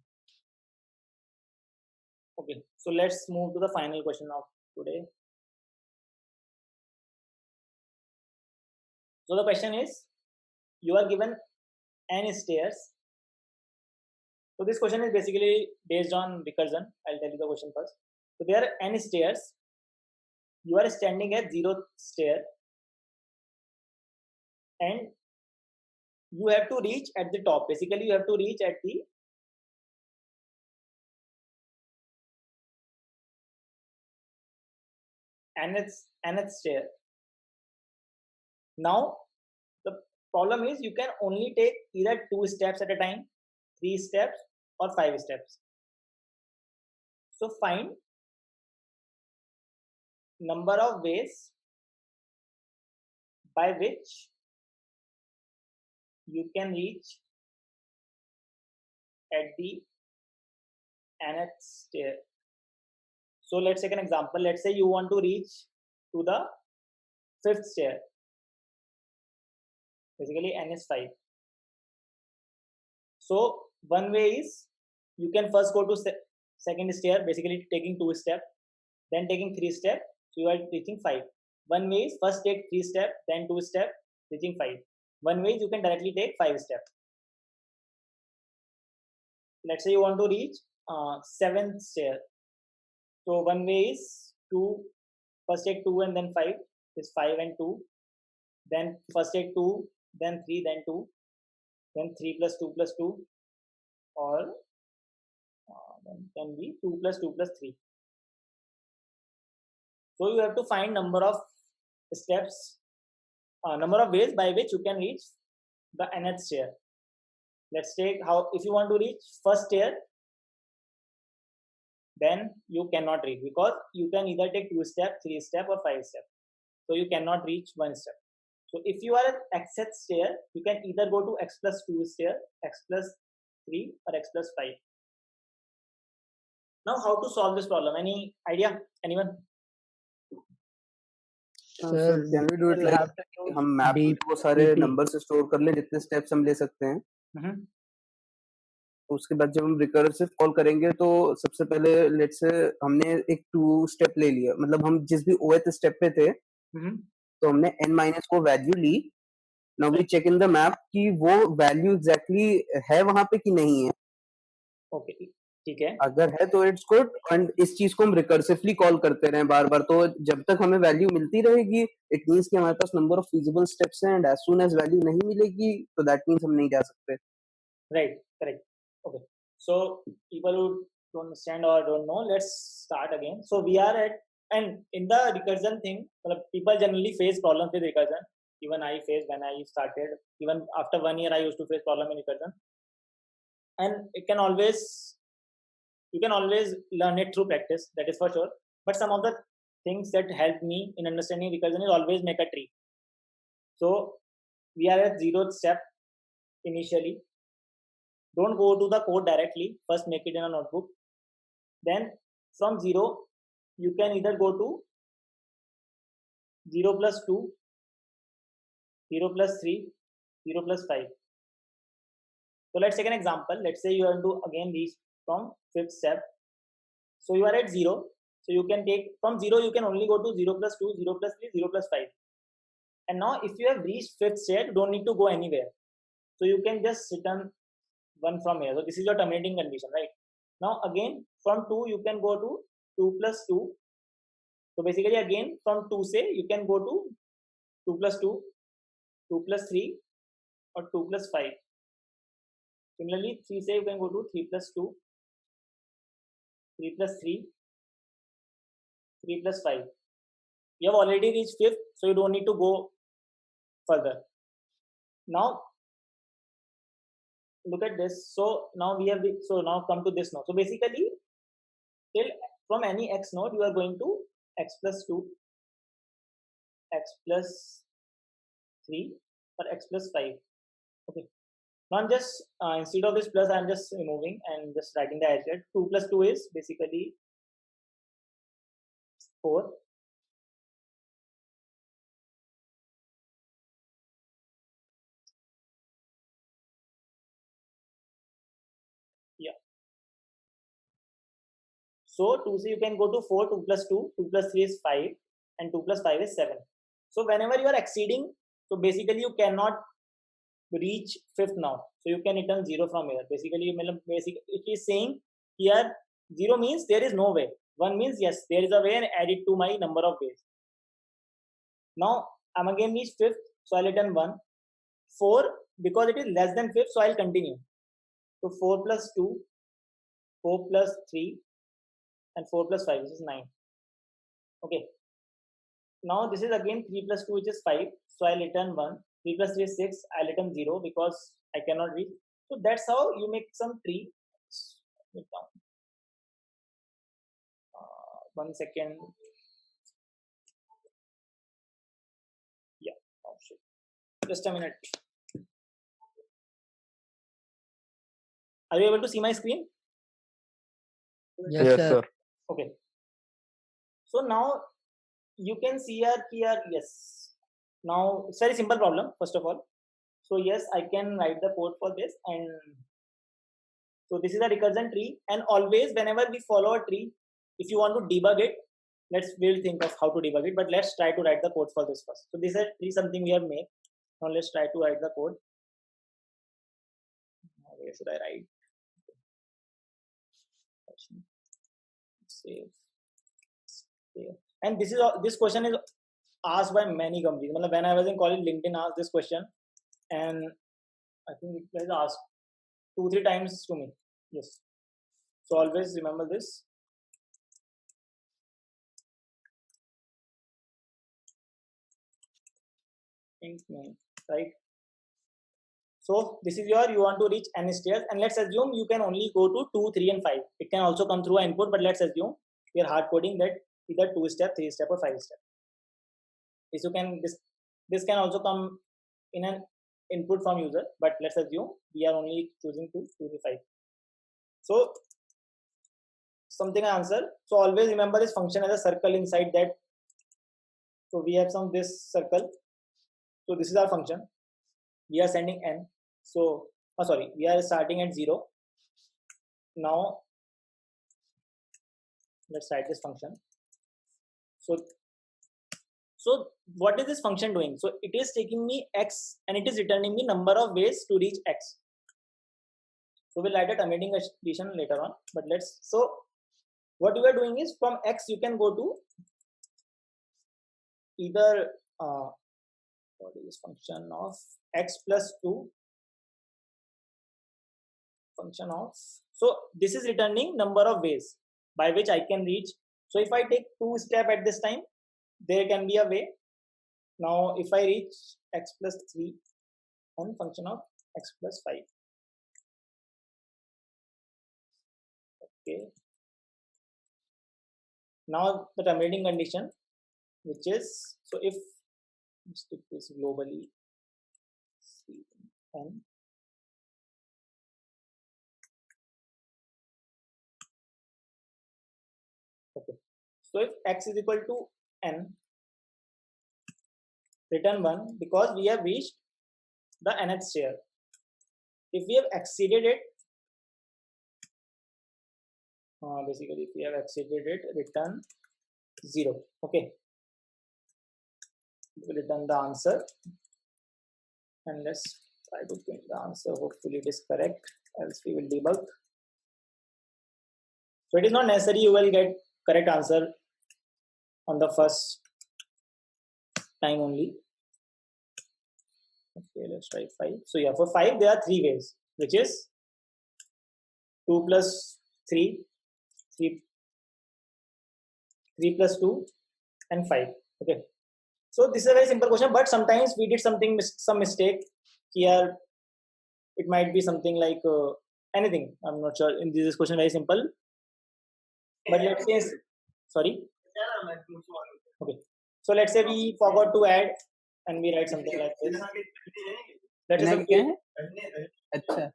Okay, so let's move to the final question of today. So the question is, you are given n stairs. So this question is basically based on recursion. I'll tell you the question first. So there are n stairs. You are standing at 0th stair, and you have to reach at the top. Basically, you have to reach at the nth stair. Now, the problem is you can only take either 2 steps at a time, 3 steps, or 5 steps. So find number of ways by which you can reach at the nth stair. So let's take an example. Let's say you want to reach to the 5th stair. Basically, n is 5. So one way is you can first go to second stair, basically taking 2 steps, then taking 3 steps, so you are reaching 5. One way is first take 3 steps, then 2 steps, reaching 5. One way is you can directly take 5 steps. Let's say you want to reach 7th stair. So one way is first take 2 and then 5 is 5 and 2. Then first take 2, then 3, then 2, then 3 plus 2 plus 2, or then can be 2 plus 2 plus 3. So you have to find number of steps, number of ways by which you can reach the nth stair. Let's take if you want to reach first stair, then you cannot reach because you can either take 2 steps, 3 steps, or 5 steps. So you cannot reach 1 step. So if you are at xth stair, you can either go to x plus 2 stair, x plus 3, or x plus 5. Now, how to solve this problem? Any idea? Anyone? Sir, can we do it we'll like have to use हम map में DP. वो सारे number से store कर लें जितने steps हम ले सकते हैं, तो उसके बाद जब हम रिकर्सिव कॉल करेंगे तो सबसे पहले लेट्स से हमने एक 2 स्टेप ले लिया, मतलब हम जिस भी ओएथ स्टेप पे थे तो हमने n माइनस को वैल्यू ली. Now we check in the map कि वो वैल्यू एग्जैक्टली है वहां पे कि नहीं है. ओके, ठीक है. अगर है तो इट्स गुड, एंड इस चीज को हम रिकर्सिवली कॉल करते रहें बार बार, तो जब तक हमें वैल्यू मिलती रहेगी इट मींस कि हमारे पास नंबर ऑफ फीजिबल स्टेप्स हैं, and as soon as value नहीं मिलेगी तो दैट मींस हम नहीं जा सकते. Right, correct. Okay. So people who don't understand or don't know, let's start again. So we are and in the recursion thing, people generally face problems with recursion. Even I faced when I started. Even after 1 year, I used to face problem in recursion. And you can always learn it through practice. That is for sure. But some of the things that helped me in understanding recursion is always make a tree. So we are at 0th step initially. Don't go to the code directly. First make it in a notebook. Then from 0, you can either go to 0 plus 2, 0 plus 3, 0 plus 5. So let's take an example. Let's say you want to again reach from 5th step. So you are at 0. So you can take from 0, you can only go to 0 plus 2, 0 plus 3, 0 plus 5. And now if you have reached 5th step, you don't need to go anywhere. So you can just return 1 from here. So this is your terminating condition, right? Now again from 2, you can go to 2 plus 2. So basically again from 2 say, you can go to 2 plus 2, 2 plus 3 or 2 plus 5. Similarly 3 say you can go to 3 plus 2, 3 plus 3, 3 plus 5. You have already reached 5th, so you don't need to go further. Now look at this. So now we have now come to this node. So basically till from any x node, you are going to x plus 2, x plus 3 or x plus 5. Okay. Now I'm just instead of this plus, I'm just removing and just writing the edge. 2 plus 2 is basically 4. Yeah. So 2c you can go to 4, 2 plus 2, 2 plus 3 is 5, and 2 plus 5 is 7. So whenever you are exceeding, so basically you cannot reach 5th now. So you can return 0 from here. Basically, it is saying here 0 means there is no way. 1 means yes, there is a way, and add it to my number of ways. Now I'm again reached 5th, so I'll return 1. 4, because it is less than 5th, so I'll continue. So 4 plus 2, 4 plus 3, and 4 plus 5, which is 9. Okay. Now this is again 3 plus 2, which is 5. So I'll return 1. 3 plus 3 is 6. I'll return 0 because I cannot reach. So that's how you make some tree. 1 second. Yeah. Oh, shit. Just a minute. Are you able to see my screen? Yes, sir. Okay. So now you can see here, yes. Now it's very simple problem, first of all. So yes, I can write the code for this, and so this is a recursion tree. And always whenever we follow a tree, if you want to debug it, we'll think of how to debug it, but let's try to write the code for this first. So this is a tree, something we have made. Now let's try to write the code. Where should I write? Save. And this question is asked by many companies. When I was in college, LinkedIn asked this question, and I think it was asked 2-3 times to me. Yes. So always remember this. Right. So this is you want to reach n stairs, and let's assume you can only go to 2, 3, and 5. It can also come through an input, but let's assume we are hard coding that either 2 step, 3 step, or 5 step. This can also come in an input from user, but let's assume we are only choosing 2, 3, 5. So something I answer. So always remember this function as a circle inside that. So we have this circle. So this is our function. We are sending n. So we are starting at 0. Now let's write this function. So what is this function doing? So it is taking me x and it is returning me number of ways to reach x. So we'll write a terminating condition later on. But so what you are doing is from x you can go to either what is this function of x plus 2 function of. So this is returning number of ways by which I can reach. So if I take 2 steps at this time, there can be a way. Now if I reach x plus 3 and function of x plus 5. Okay. Now the terminating condition, which is, so if stick this globally and So if x is equal to n, return 1 because we have reached the nth stair. If we have exceeded it, basically if we have exceeded it, return 0. Okay, return the answer, and let's try to print the answer. Hopefully it is correct, else we will debug. So it is not necessary you will get correct answer on the first time only. Okay, let's try 5. So yeah, for 5 there are 3 ways, which is 2 plus 3, 3 plus 2 and 5. Okay, so this is a very simple question, but sometimes we did some mistake here. It might be something like anything, I'm not sure. In this question very simple, but let's say, sorry, okay, so let's say we forgot to add and we write something like this. That is okay. अच्छा,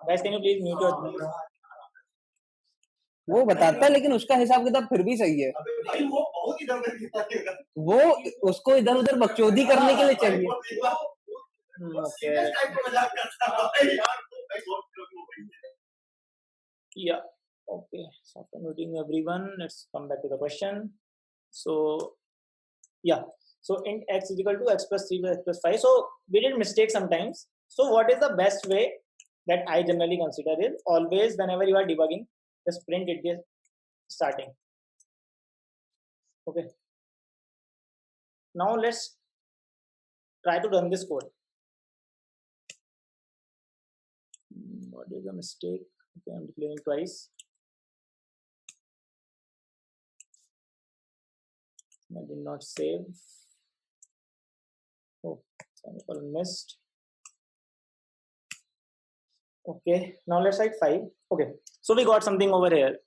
Guys, can you please mute your वो बताता है लेकिन उसका हिसाब किताब फिर भी सही है। वो उसको इधर उधर बकचोदी करने के लिए चाहिए। okay. Yeah, okay, so after muting everyone, let's come back to the question. So yeah, so int x is equal to x plus 3 plus x plus 5. So we did mistake sometimes. So what is the best way that I generally consider is always whenever you are debugging, just print it there starting. Okay, now let's try to run this code. What is the mistake? Okay, I'm declaring twice. I did not save. Oh, sample missed. Okay, now let's write 5. Okay, so we got something over here.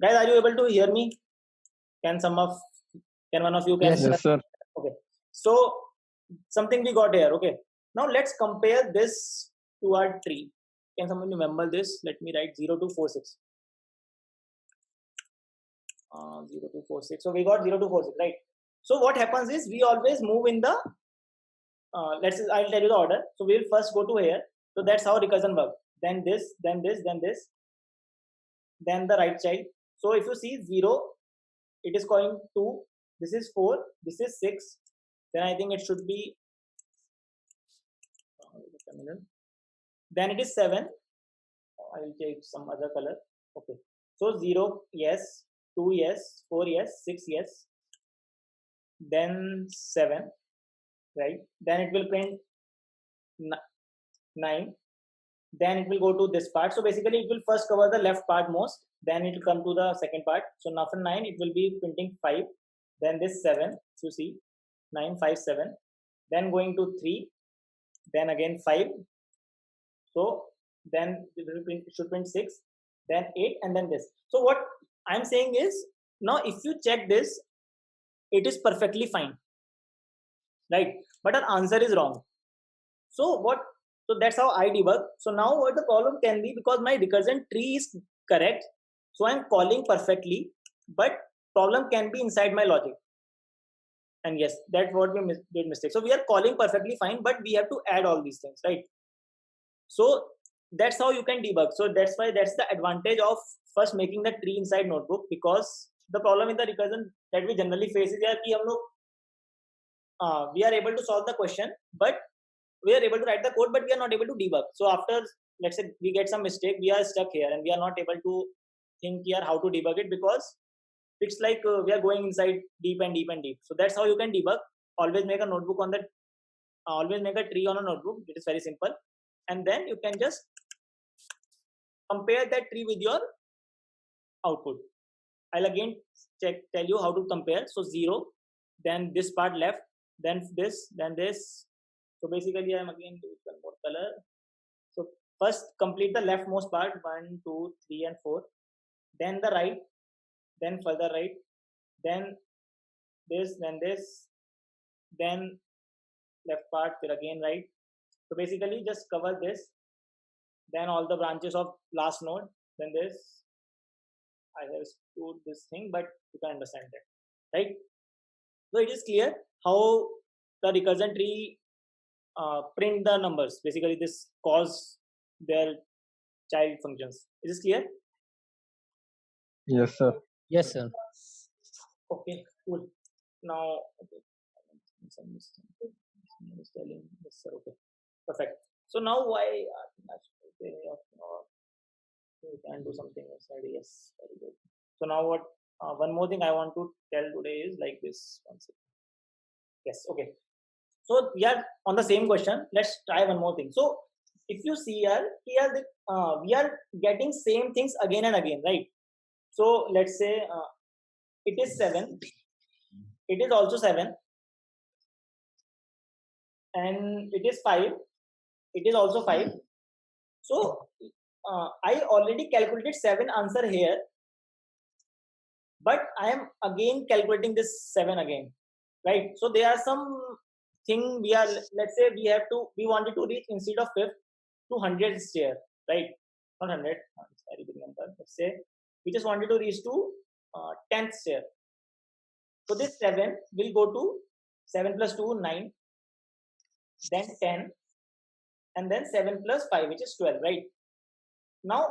Guys, are you able to hear me? Can one of you can? Yes, sir. Okay, so something we got here. Okay, now let's compare this to our tree. Can someone remember this? Let me write 0246. 0246. So we got 0246, right? So what happens is we always move in the I'll tell you the order. So we will first go to here. So that's how recursion works. Then this, then this, then this, then the right child. So if you see 0, it is going 2. This is 4. This is 6. Then I think it should be. Then it is 7. I will take some other color. Okay. So 0, yes. 2, yes. 4, yes. 6, yes. Then 7, right? Then it will print 9. Then it will go to this part. So basically it will first cover the left part most. Then it will come to the second part. So now for 9, it will be printing 5. Then this 7. So see 9, 5, 7. Then going to 3. Then again 5. So then it should print 6. Then 8 and then this. So what I'm saying is, now if you check this, it is perfectly fine, right? But our answer is wrong. So that's how I debug. So now what the problem can be, because my recursion tree is correct, so I'm calling perfectly, but problem can be inside my logic. And yes, that's what we did mistake. So we are calling perfectly fine, but we have to add all these things, right? So that's how you can debug. So that's why that's the advantage of first making the tree inside notebook, because the problem in the recursion that we generally face is that we are able to solve the question, but we are able to write the code, but we are not able to debug. So after, let's say we get some mistake, we are stuck here and we are not able to think here how to debug it, because it's like we are going inside deep and deep and deep. So that's how you can debug. Always make a notebook on that. Always make a tree on a notebook. It is very simple. And then you can just compare that tree with your output. I'll again tell you how to compare. So 0, then this part left, then this, then this. So basically I'm again doing one more color. So first complete the leftmost part, 1, 2, 3 and 4. Then the right, then further right, then this, then left part, then again right. So basically just cover this, then all the branches of last node, then this, I have stored this thing, but you can understand that, right? So it is clear how the recursion tree print the numbers. Basically, this calls their child functions. Is this clear? Yes, sir. Yes, sir. Okay, cool. Now, okay. Someone is telling yes, sir. Okay, perfect. So now why we can do something else? Yes, very good. So now what? One more thing I want to tell today is like this. One second. Yes, okay. So we are on the same question. Let's try one more thing. So if you see here we are getting same things again and again, right? So let's say it is 7. It is also 7. And it is 5. It is also 5. So I already calculated 7 answer here, but I am again calculating this 7 again, right? So there are some thing we are, let's say we wanted to reach instead of 5th to 100th stair, right? Not 100, it's very big number. Let's say we just wanted to reach to 10th stair. So this 7 will go to 7 plus 2, 9, then 10, and then 7 plus 5, which is 12, right? Now,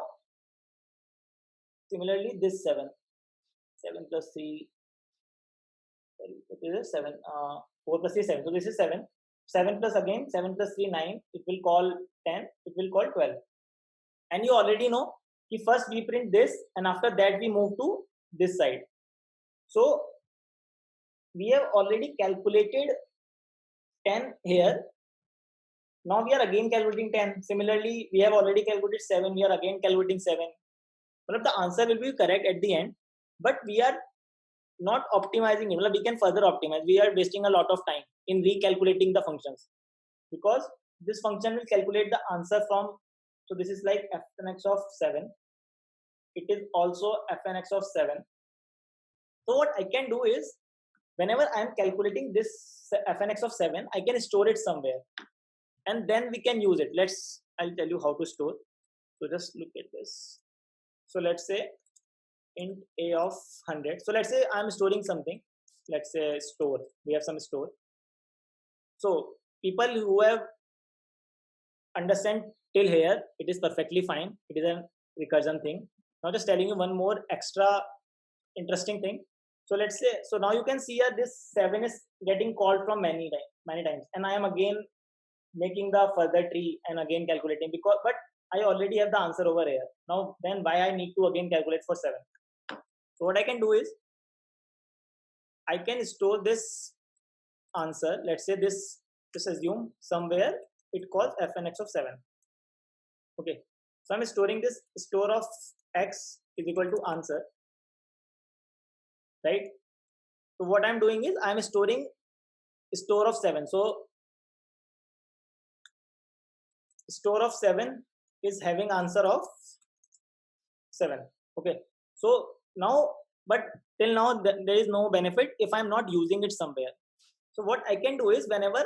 similarly, this 7 plus 3, this is 7, 4 plus 3, 7. So this is 7. 7 plus again, 7 plus 3, 9. It will call 10. It will call 12. And you already know, first we print this, and after that we move to this side. So we have already calculated 10 here. Now we are again calculating 10. Similarly, we have already calculated 7. We are again calculating 7. But the answer will be correct at the end. But we are not optimizing it. We can further optimize. We are wasting a lot of time in recalculating the functions. Because this function will calculate the answer from, so this is like fnx of 7. It is also fnx of 7. So what I can do is, whenever I am calculating this fnx of 7, I can store it somewhere. And then we can use it. I'll tell you how to store. So just look at this. So let's say int a of 100. So let's say I'm storing something. Let's say store. We have some store. So people who have understand till here, it is perfectly fine. It is a recursion thing. Now just telling you one more extra interesting thing. So let's say, so now you can see here this 7 is getting called from many times, and I am again making the further tree and again calculating, but I already have the answer over here. Now then why I need to again calculate for 7? So what I can do is, I can store this answer. Let's say this, just assume somewhere it calls fnx of 7. Okay, so I'm storing this store of x is equal to answer, right? So what I'm doing is I'm storing store of 7. So store of 7 is having answer of 7. Okay, so now, but till now there is no benefit if I'm not using it somewhere. So what I can do is, whenever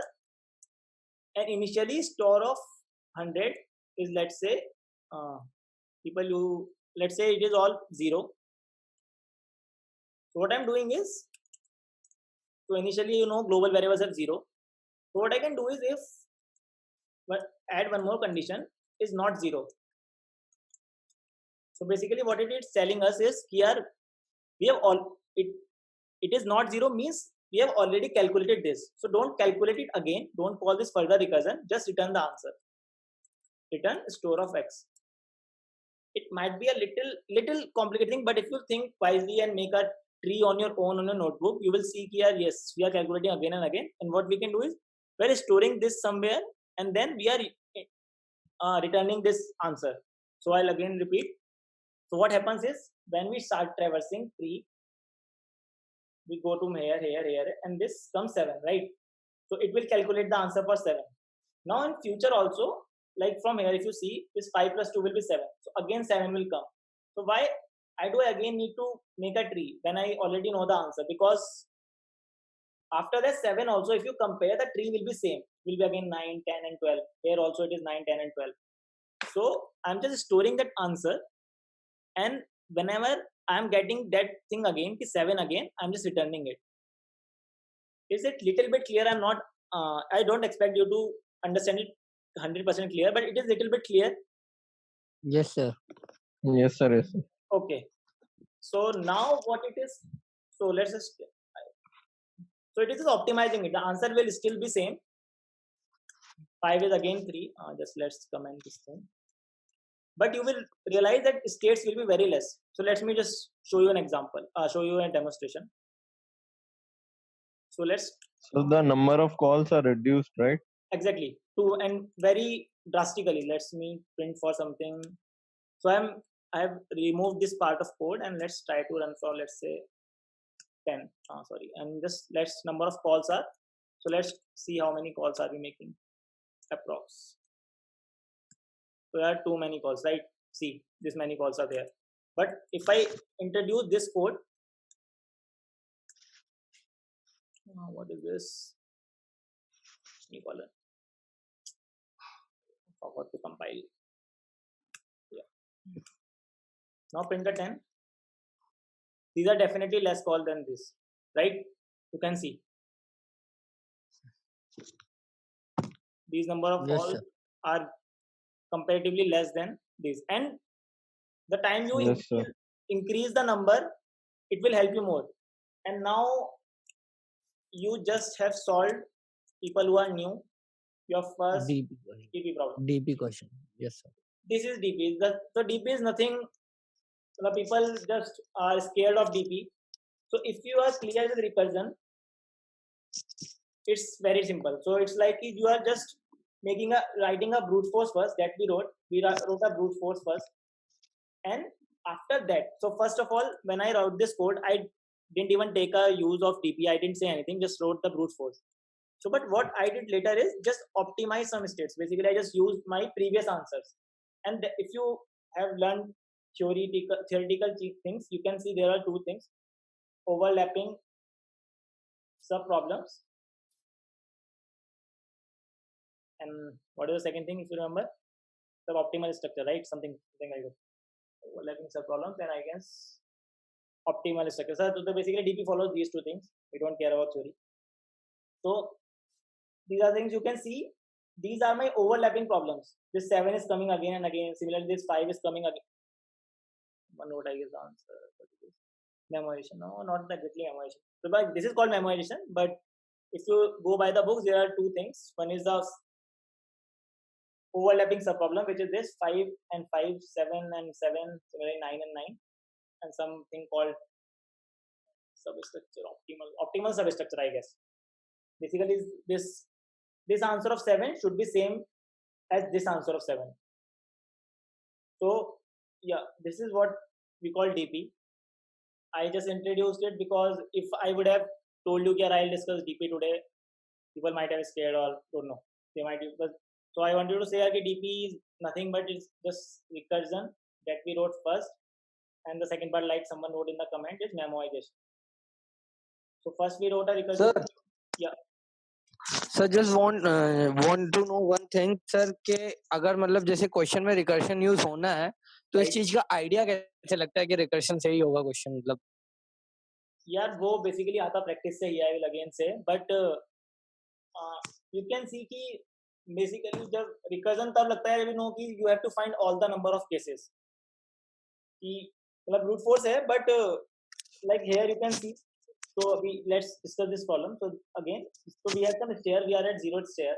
an initially store of 100 is, let's say let's say it is all 0. So what I'm doing is, so initially global variables are 0. So what I can do is, but add one more condition, is not 0. So basically what it is telling us is, here we have it is not 0 means we have already calculated this. So don't calculate it again. Don't call this further recursion. Just return the answer. Return store of x. It might be a little complicated thing, but if you think wisely and make a tree on your own on your notebook, you will see here, yes, we are calculating again and again. And what we can do is, we are storing this somewhere, and then we are returning this answer. So I'll again repeat. So what happens is, when we start traversing tree, we go to here, and this comes 7, right? So it will calculate the answer for 7. Now in future also, like from here, if you see, this 5 plus 2 will be 7. So again 7 will come. So why do I again need to make a tree when I already know the answer? Because after that 7 also, if you compare, the tree will be same. Will be again 9, 10 and 12. Here also it is 9, 10 and 12. So I'm just storing that answer, and whenever I'm getting that thing again, 7 again, I'm just returning it. Is it little bit clear? I'm not, I don't expect you to understand it 100% clear, but it is little bit clear. Yes, sir. Yes, sir. Yes, sir. Okay. So now what it is, so let's just, so it is optimizing it. The answer will still be same. 5 is again 3. Just let's comment this thing. But you will realize that states will be very less. So let me just show you an example, show you a demonstration. So let's. So the number of calls are reduced, right? Exactly. And very drastically. Let's me print for something. So I have removed this part of code and let's try to run for, let's say, 10. Sorry. And just let's number of calls are. So let's see how many calls are we making. Approx. So there are too many calls, right? See, this many calls are there. But if I introduce this code, what is this? Semicolon. Forgot to compile. Yeah. Now print the 10. These are definitely less call than this, right? You can see. These number of calls are comparatively less than this. And the time you increase the number, it will help you more. And now you just have solved, people who are new, your first DP problem. DP question. Yes, sir. This is DP. So DP is nothing. The people just are scared of DP. So if you are clear with recursion, it's very simple. So it's like you are just writing a brute force first that we wrote. We wrote a brute force first. And after that, so first of all, when I wrote this code, I didn't even take a use of DP. I didn't say anything, just wrote the brute force. So, but what I did later is just optimize some states. Basically, I just used my previous answers. And if you have learned theoretical things, you can see there are two things: overlapping sub-problems. And what is the second thing, if you remember? Sub-optimal structure, right? Something like that. Overlapping sub-problems, and I guess optimal structure. So basically, DP follows these two things. We don't care about theory. So these are things you can see. These are my overlapping problems. This 7 is coming again and again. Similarly, this 5 is coming again. One note, I guess the answer. Memoization. No, not exactly memoization. So, but this is called memoization. But if you go by the books, there are two things. One is the overlapping subproblem, which is this 5 and 5, 7 and 7, similarly 9 and 9, and something called substructure, optimal substructure, I guess. Basically, this answer of 7 should be same as this answer of 7. So yeah, this is what we call DP. I just introduced it because if I would have told you that I'll discuss DP today, people might have scared or don't know. They might be, but so I wanted to say that DP is nothing but it's just recursion that we wrote first, and the second part, like someone wrote in the comment, is memoization. So first we wrote a recursion. Sir, yeah. Sir just want to know one thing sir कि अगर मतलब जैसे question में recursion use होना है तो इस चीज का आइडिया कैसे लगता है कि रिकर्शन से ही होगा क्वेश्चन मतलब यार वो बेसिकली आता प्रैक्टिस से ही आई विल अगेन से बट यू कैन सी कि बेसिकली जब रिकर्जन तब लगता है नो कि you have to find all the number of cases कि मतलब ब्रूट फोर्स है but like here you can see so let's discuss this problem. So again, so we have some stair, we are at 0th stair.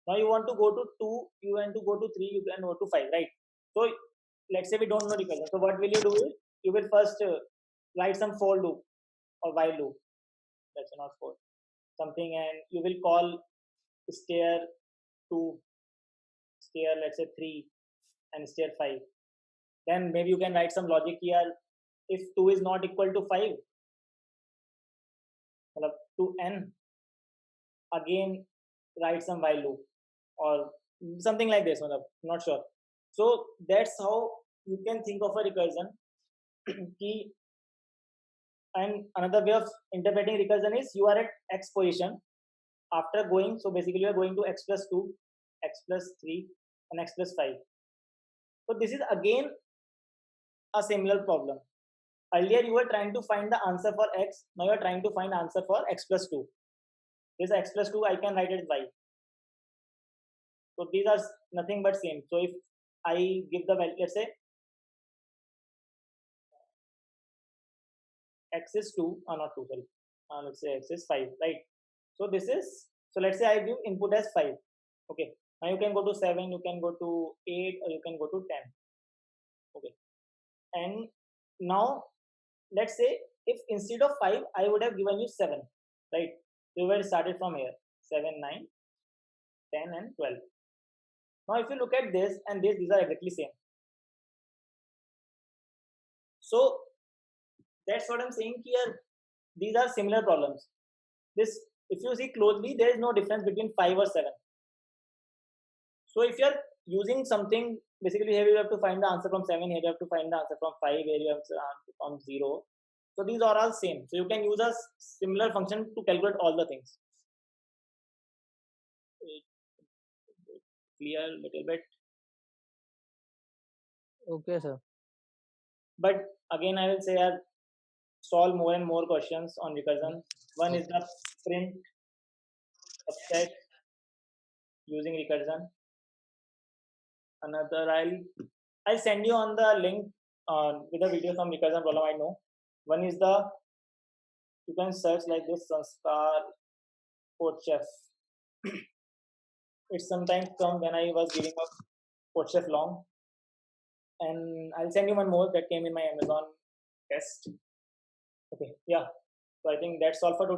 Now you want to go to 2, you want to go to 3, you can go to 5, right? So let's say we don't know recursion. So what will you do is you will first write some for loop or while loop. That's not for something, and you will call stair 2, stair let's say 3, and stair 5. Then maybe you can write some logic here. If 2 is not equal to 5, to n, again write some while loop or something like this. Not sure. So that's how you can think of a recursion. And another way of interpreting recursion is you are at x position after going. So basically you are going to x plus 2, x plus 3, and x plus 5. So this is again a similar problem. Earlier you were trying to find the answer for x, now you are trying to find answer for x plus 2. This x plus 2 I can write it as y. So these are nothing but same. So if I give the value, let's say x is 2, not 2, sorry, let's say x is 5, right? So this is, so let's say I give input as 5. Okay, now you can go to 7, you can go to 8, or you can go to 10. Okay, and now let's say if instead of 5 I would have given you 7, right? So we were started from here, 7, 9, 10 and 12. Now if you look at this and this, these are exactly same. So that's what I'm saying here. These are similar problems. This, if you see closely, there is no difference between 5 or 7. So if you're using something, basically here you have to find the answer from 7, here you have to find the answer from 5, here you have to answer from 0. So these are all same. So you can use a similar function to calculate all the things. Clear little bit. Okay, sir. But again, I will say I'll solve more and more questions on recursion. One is the print subset using recursion. Another, I'll send you on the link with a video from recursion problem I know. One is the, you can search like this, Sanskar CodeChef. It sometimes come when I was giving up CodeChef long. And I'll send you one more that came in my Amazon test. Okay, yeah. So I think that's all for today.